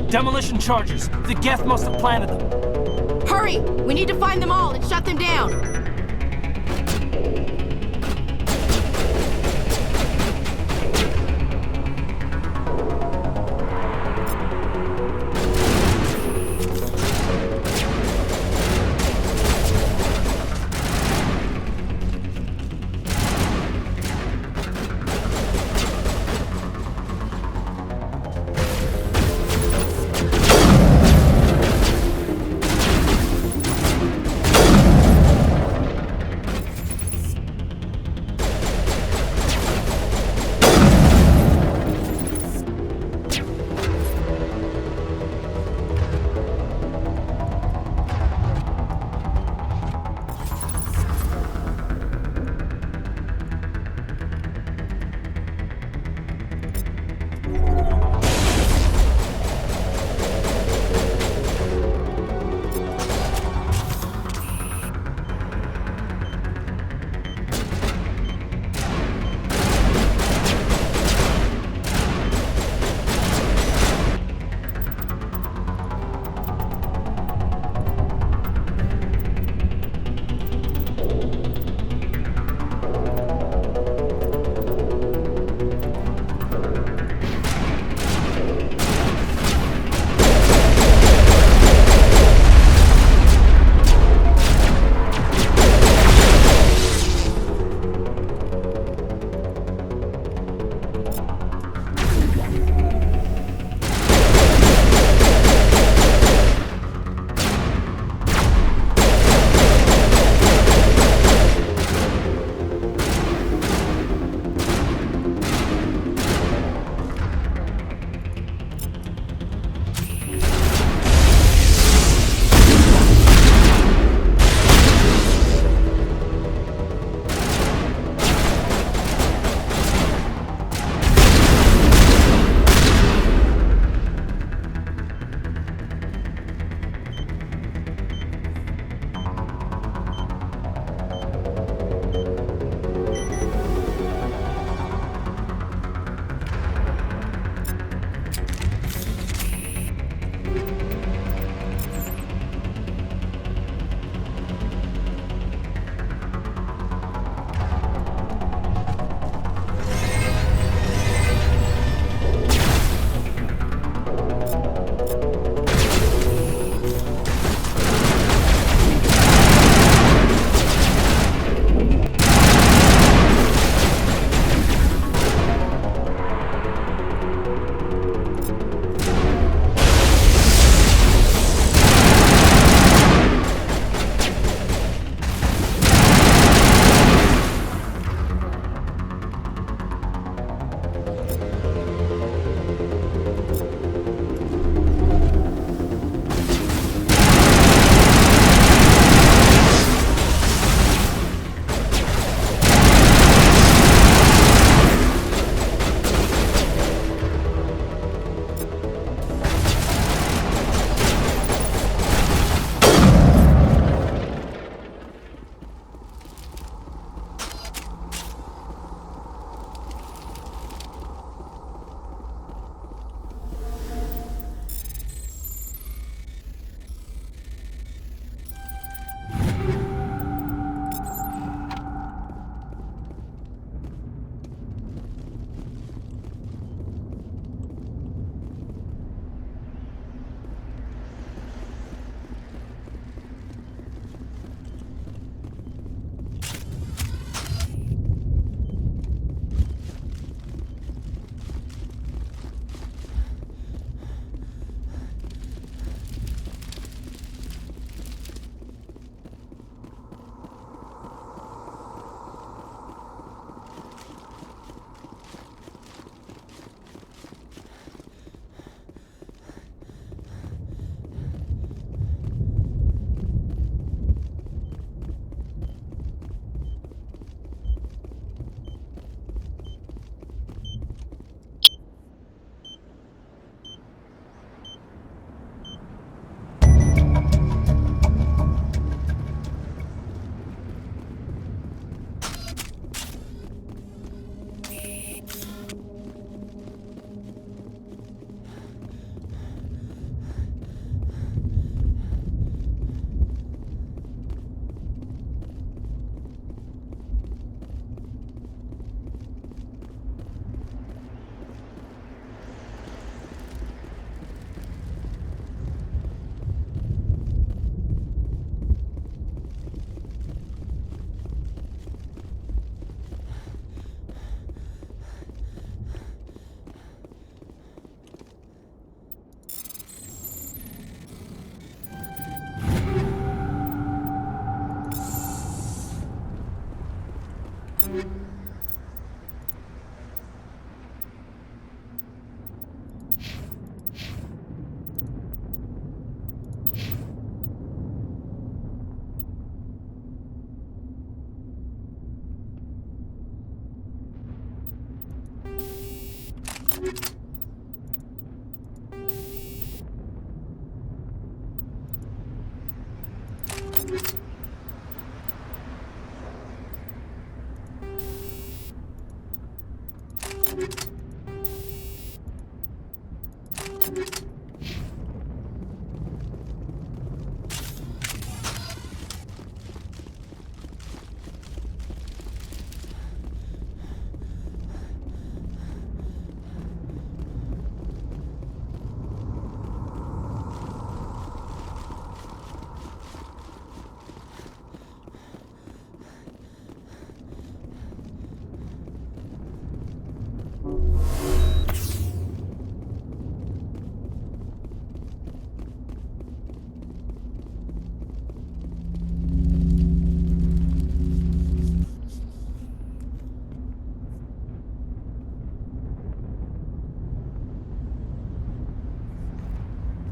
Demolition charges. The Geth must have planted them. Hurry! We need to find them all and shut them down!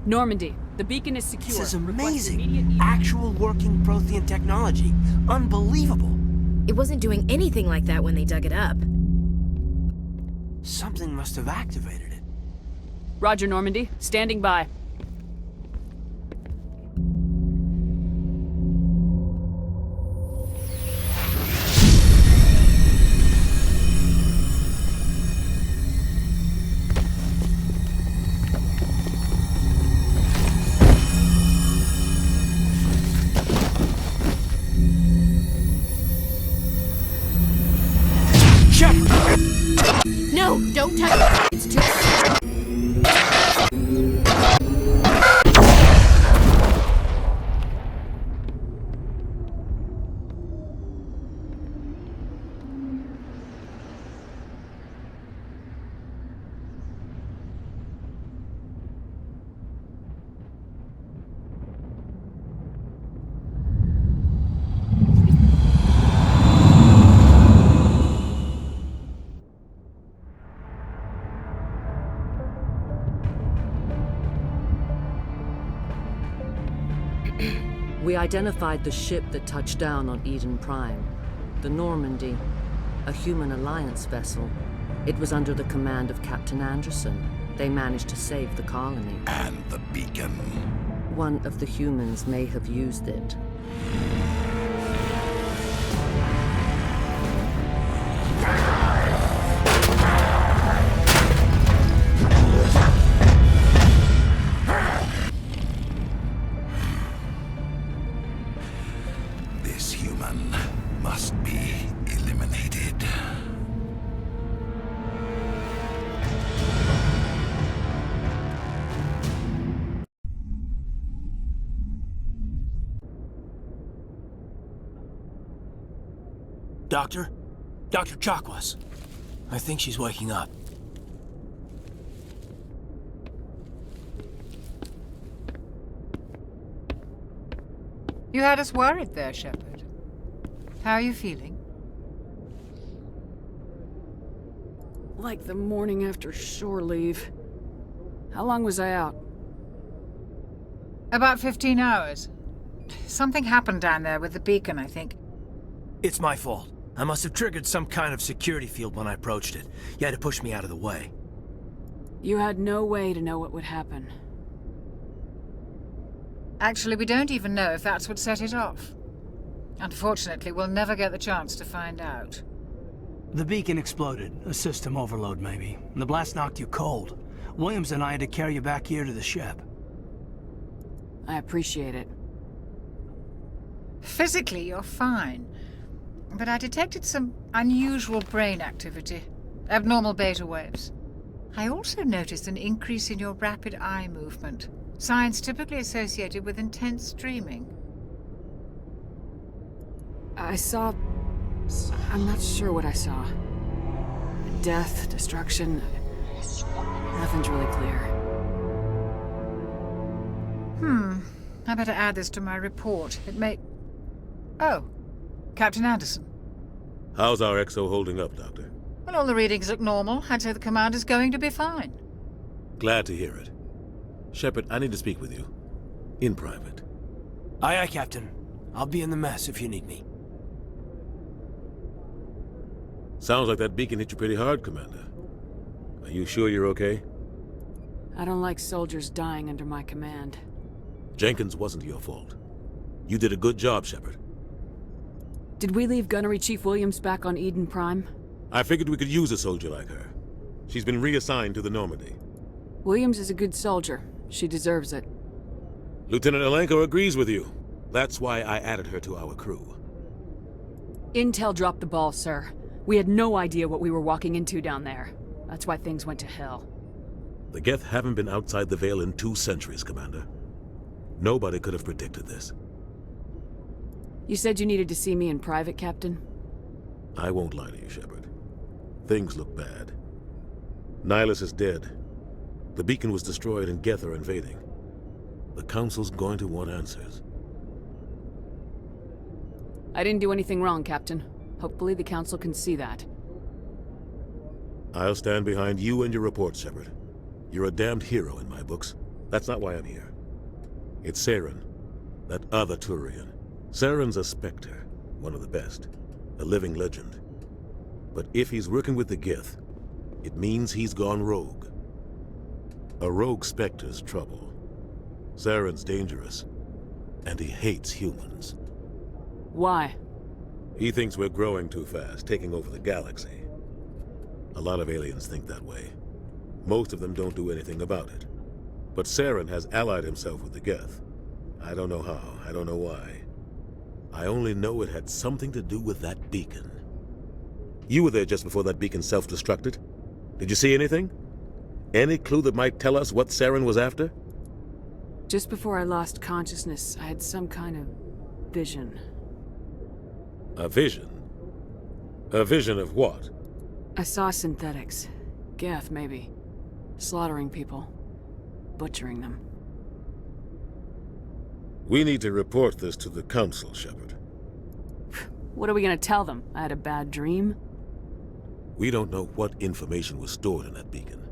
Normandy, the beacon is secure. This is Request amazing. immediate- Actual working Prothean technology. Unbelievable. It wasn't doing anything like that when they dug it up. Something must have activated it. Roger, Normandy. Standing by. No, don't touch it. It's too... We identified the ship that touched down on Eden Prime, the Normandy, a human alliance vessel. It was under the command of Captain Anderson. They managed to save the colony. And the beacon. One of the humans may have used it. This human must be eliminated. Doctor? Dr. Chakwas. I think she's waking up. You had us worried there, Shepard. How are you feeling? Like the morning after shore leave. How long was I out? About 15 hours. Something happened down there with the beacon, I think. It's my fault. I must have triggered some kind of security field when I approached it. You had to push me out of the way. You had no way to know what would happen. Actually, we don't even know if that's what set it off. Unfortunately, we'll never get the chance to find out. The beacon exploded. A system overload, maybe. The blast knocked you cold. Williams and I had to carry you back here to the ship. I appreciate it. Physically, you're fine. But I detected some unusual brain activity. Abnormal beta waves. I also noticed an increase in your rapid eye movement. Signs typically associated with intense dreaming. I saw... I'm not sure what I saw. Death, destruction... Nothing's really clear. I better add this to my report. It may... Oh, Captain Anderson. How's our XO holding up, Doctor? Well, all the readings look normal. I'd say the commander's going to be fine. Glad to hear it. Shepard, I need to speak with you. In private. Aye, aye, Captain. I'll be in the mess if you need me. Sounds like that beacon hit you pretty hard, Commander. Are you sure you're okay? I don't like soldiers dying under my command. Jenkins wasn't your fault. You did a good job, Shepard. Did we leave Gunnery Chief Williams back on Eden Prime? I figured we could use a soldier like her. She's been reassigned to the Normandy. Williams is a good soldier. She deserves it. Lieutenant Alenko agrees with you. That's why I added her to our crew. Intel dropped the ball, sir. We had no idea what we were walking into down there. That's why things went to hell. The Geth haven't been outside the Veil in 2 centuries, Commander. Nobody could have predicted this. You said you needed to see me in private, Captain? I won't lie to you, Shepard. Things look bad. Nihilus is dead. The beacon was destroyed and Geth are invading. The Council's going to want answers. I didn't do anything wrong, Captain. Hopefully the Council can see that. I'll stand behind you and your report, Shepard. You're a damned hero in my books. That's not why I'm here. It's Saren, that other Turian. Saren's a Spectre, one of the best, a living legend. But if he's working with the Gith, it means he's gone rogue. A rogue Spectre's trouble. Saren's dangerous, and he hates humans. Why? He thinks we're growing too fast, taking over the galaxy. A lot of aliens think that way. Most of them don't do anything about it. But Saren has allied himself with the Geth. I don't know how, I don't know why. I only know it had something to do with that beacon. You were there just before that beacon self-destructed. Did you see anything? Any clue that might tell us what Saren was after? Just before I lost consciousness, I had some kind of vision. A vision? A vision of what? I saw synthetics. Geth, maybe. Slaughtering people. Butchering them. We need to report this to the Council, Shepard. What are we gonna tell them? I had a bad dream? We don't know what information was stored in that beacon.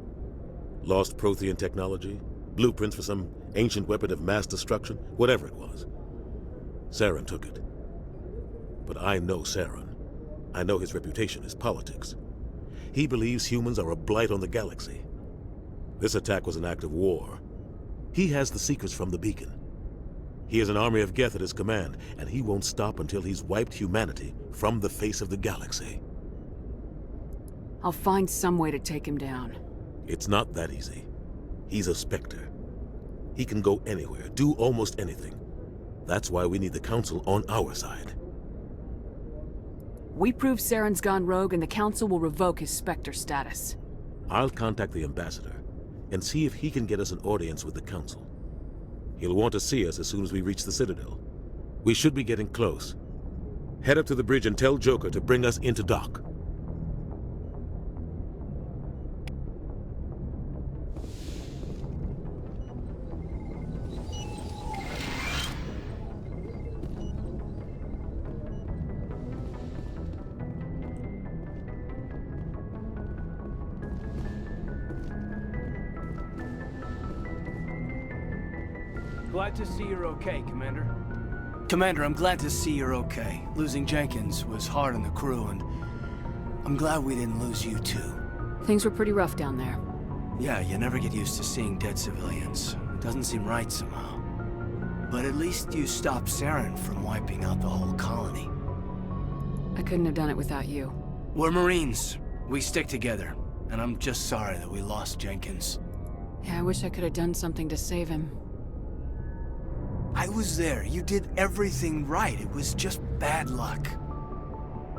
Lost Prothean technology? Blueprints for some ancient weapon of mass destruction? Whatever it was. Saren took it. But I know Saren. I know his reputation is politics. He believes humans are a blight on the galaxy. This attack was an act of war. He has the secrets from the beacon. He has an army of Geth at his command, and he won't stop until he's wiped humanity from the face of the galaxy. I'll find some way to take him down. It's not that easy. He's a Spectre. He can go anywhere, do almost anything. That's why we need the Council on our side. We prove Saren's gone rogue and the Council will revoke his Spectre status. I'll contact the Ambassador and see if he can get us an audience with the Council. He'll want to see us as soon as we reach the Citadel. We should be getting close. Head up to the bridge and tell Joker to bring us into dock. Glad to see you're okay, Commander. Commander, I'm glad to see you're okay. Losing Jenkins was hard on the crew, and I'm glad we didn't lose you too. Things were pretty rough down there. Yeah, you never get used to seeing dead civilians. It doesn't seem right somehow. But at least you stopped Saren from wiping out the whole colony. I couldn't have done it without you. We're Marines. We stick together. And I'm just sorry that we lost Jenkins. Yeah, I wish I could have done something to save him. I was there. You did everything right. It was just bad luck.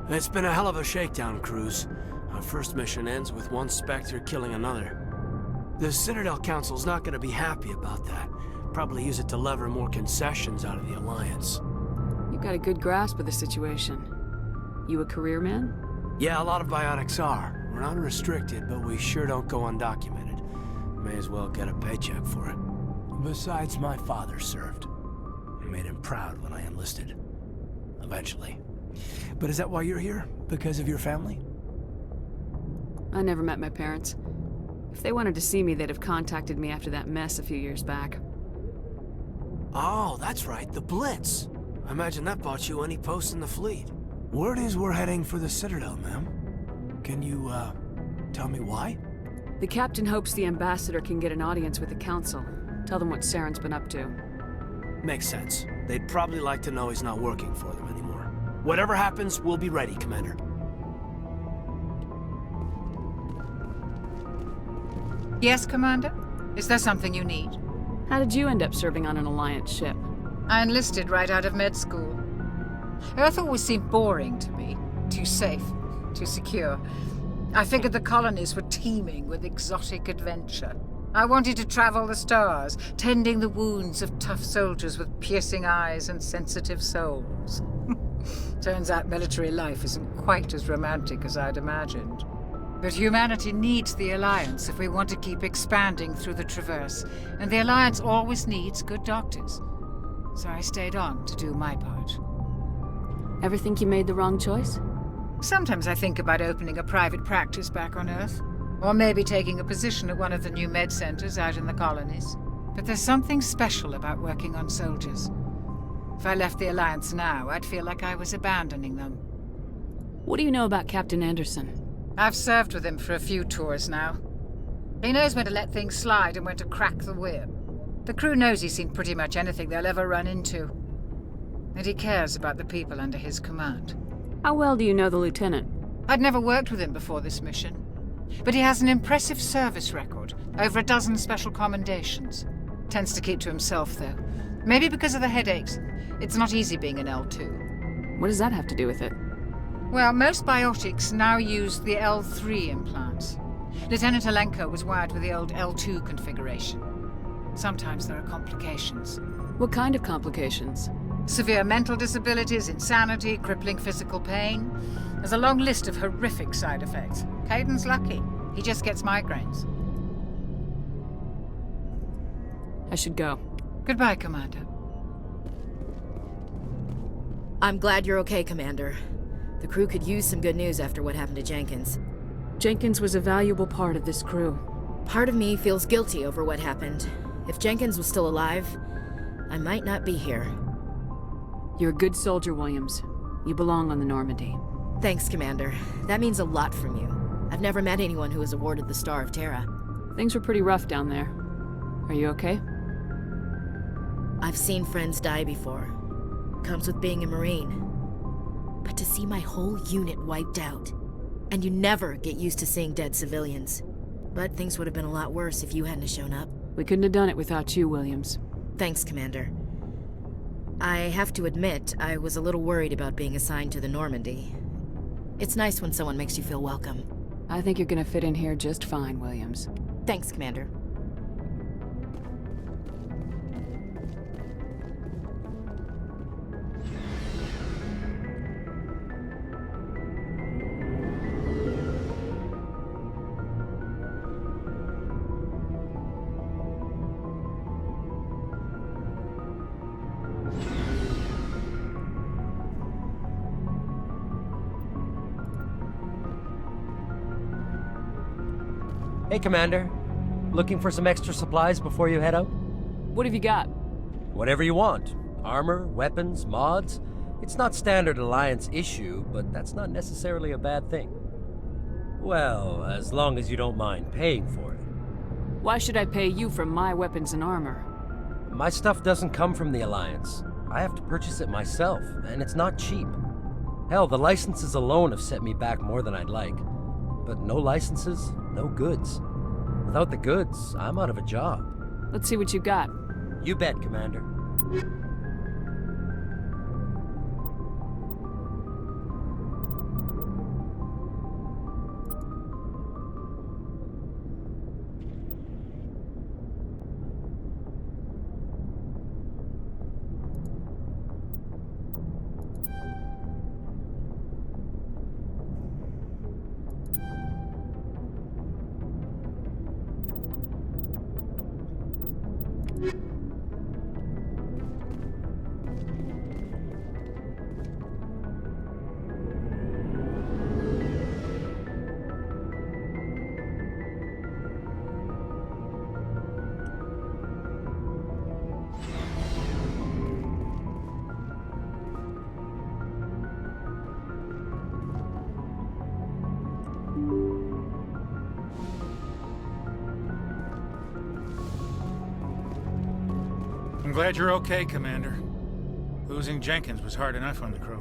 It's been a hell of a shakedown, Cruz. Our first mission ends with one Spectre killing another. The Citadel Council's not gonna be happy about that. Probably use it to lever more concessions out of the Alliance. You've got a good grasp of the situation. You a career man? Yeah, a lot of biotics are. We're unrestricted, but we sure don't go undocumented. May as well get a paycheck for it. Besides, my father served. I made him proud when I enlisted. Eventually. But is that why you're here? Because of your family? I never met my parents. If they wanted to see me, they'd have contacted me after that mess a few years back. Oh, that's right, the Blitz. I imagine that bought you any post in the fleet. Word is we're heading for the Citadel, ma'am. Can you, tell me why? The captain hopes the ambassador can get an audience with the council. Tell them what Saren's been up to. Makes sense. They'd probably like to know he's not working for them anymore. Whatever happens, we'll be ready, Commander. Yes, Commander? Is there something you need? How did you end up serving on an Alliance ship? I enlisted right out of med school. Earth always seemed boring to me. Too safe, too secure. I figured the colonies were teeming with exotic adventure. I wanted to travel the stars, tending the wounds of tough soldiers with piercing eyes and sensitive souls. Turns out military life isn't quite as romantic as I'd imagined. But humanity needs the Alliance if we want to keep expanding through the Traverse, and the Alliance always needs good doctors. So I stayed on to do my part. Ever think you made the wrong choice? Sometimes I think about opening a private practice back on Earth. Or maybe taking a position at one of the new med centers out in the colonies. But there's something special about working on soldiers. If I left the Alliance now, I'd feel like I was abandoning them. What do you know about Captain Anderson? I've served with him for a few tours now. He knows when to let things slide and when to crack the whip. The crew knows he's seen pretty much anything they'll ever run into. And he cares about the people under his command. How well do you know the lieutenant? I'd never worked with him before this mission. But he has an impressive service record, over a dozen special commendations. Tends to keep to himself, though. Maybe because of the headaches. It's not easy being an L2. What does that have to do with it? Well, most biotics now use the L3 implants. Lieutenant Alenko was wired with the old L2 configuration. Sometimes there are complications. What kind of complications? Severe mental disabilities, insanity, crippling physical pain. There's a long list of horrific side effects. Caden's lucky. He just gets migraines. I should go. Goodbye, Commander. I'm glad you're okay, Commander. The crew could use some good news after what happened to Jenkins. Jenkins was a valuable part of this crew. Part of me feels guilty over what happened. If Jenkins was still alive, I might not be here. You're a good soldier, Williams. You belong on the Normandy. Thanks, Commander. That means a lot from you. I've never met anyone who was awarded the Star of Terra. Things were pretty rough down there. Are you okay? I've seen friends die before. Comes with being a Marine. But to see my whole unit wiped out, and you never get used to seeing dead civilians. But things would have been a lot worse if you hadn't shown up. We couldn't have done it without you, Williams. Thanks, Commander. I have to admit, I was a little worried about being assigned to the Normandy. It's nice when someone makes you feel welcome. I think you're gonna fit in here just fine, Williams. Thanks, Commander. Hey, Commander. Looking for some extra supplies before you head out? What have you got? Whatever you want. Armor, weapons, mods. It's not standard Alliance issue, but that's not necessarily a bad thing. Well, as long as you don't mind paying for it. Why should I pay you for my weapons and armor? My stuff doesn't come from the Alliance. I have to purchase it myself, and it's not cheap. Hell, the licenses alone have set me back more than I'd like. But no licenses, no goods. Without the goods, I'm out of a job. Let's see what you got. You bet, Commander. I'm glad you're okay, Commander. Losing Jenkins was hard enough on the crew.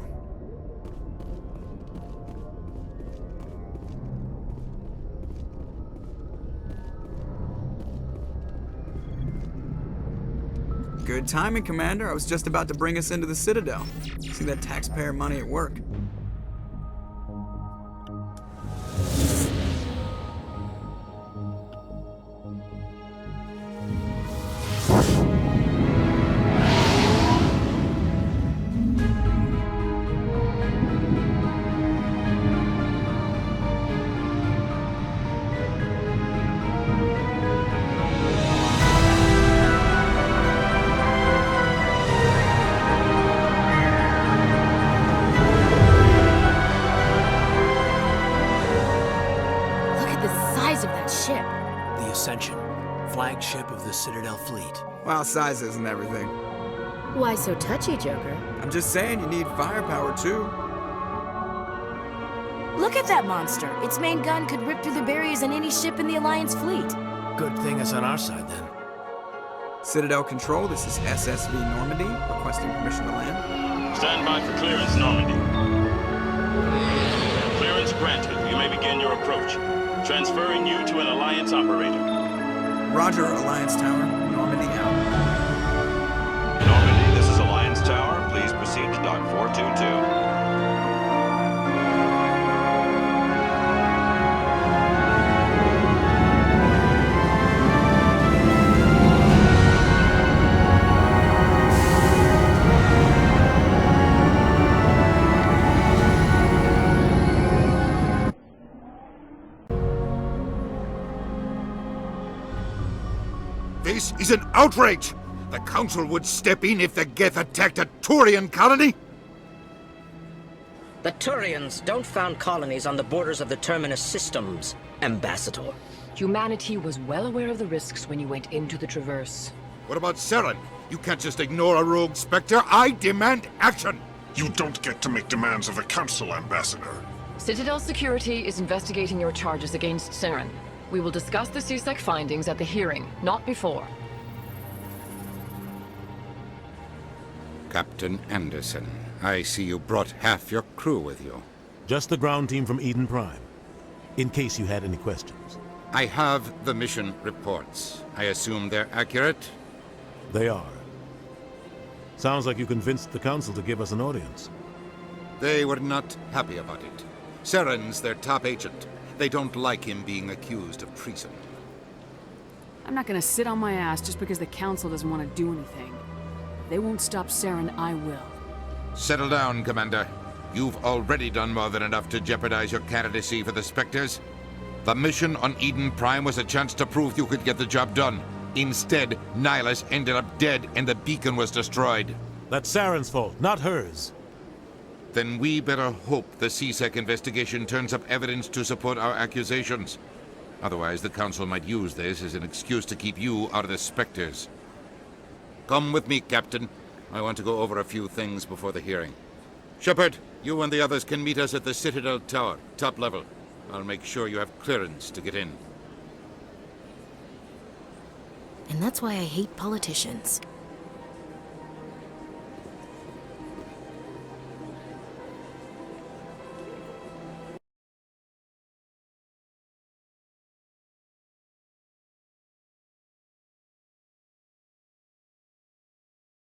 Good timing, Commander. I was just about to bring us into the Citadel. See that taxpayer money at work. flagship of the Citadel fleet. Well, size isn't everything. Why so touchy, Joker? I'm just saying you need firepower too. Look at that monster. Its main gun could rip through the barriers in any ship in the Alliance fleet. Good thing it's on our side, then. Citadel Control, this is SSV Normandy, requesting permission to land. Stand by for clearance, Normandy. Clearance granted. You may begin your approach. Transferring you to an Alliance operator. Roger, Alliance Tower. Normandy out. Normandy, this is Alliance Tower. Please proceed to Dock 422. This is an outrage! The Council would step in if the Geth attacked a Turian colony? The Turians don't found colonies on the borders of the Terminus systems, Ambassador. Humanity was well aware of the risks when you went into the Traverse. What about Saren? You can't just ignore a rogue Spectre. I demand action! You don't get to make demands of the Council, Ambassador. Citadel Security is investigating your charges against Saren. We will discuss the CSEC findings at the hearing, not before. Captain Anderson, I see you brought half your crew with you. Just the ground team from Eden Prime, in case you had any questions. I have the mission reports. I assume they're accurate? They are. Sounds like you convinced the Council to give us an audience. They were not happy about it. Saren's their top agent. They don't like him being accused of treason. I'm not gonna sit on my ass just because the Council doesn't want to do anything. If they won't stop Saren, I will. Settle down, Commander. You've already done more than enough to jeopardize your candidacy for the Spectres. The mission on Eden Prime was a chance to prove you could get the job done. Instead, Nihilus ended up dead and the beacon was destroyed. That's Saren's fault, not hers. Then we better hope the CSEC investigation turns up evidence to support our accusations. Otherwise, the Council might use this as an excuse to keep you out of the Spectres. Come with me, Captain. I want to go over a few things before the hearing. Shepard, you and the others can meet us at the Citadel Tower, top level. I'll make sure you have clearance to get in. And that's why I hate politicians.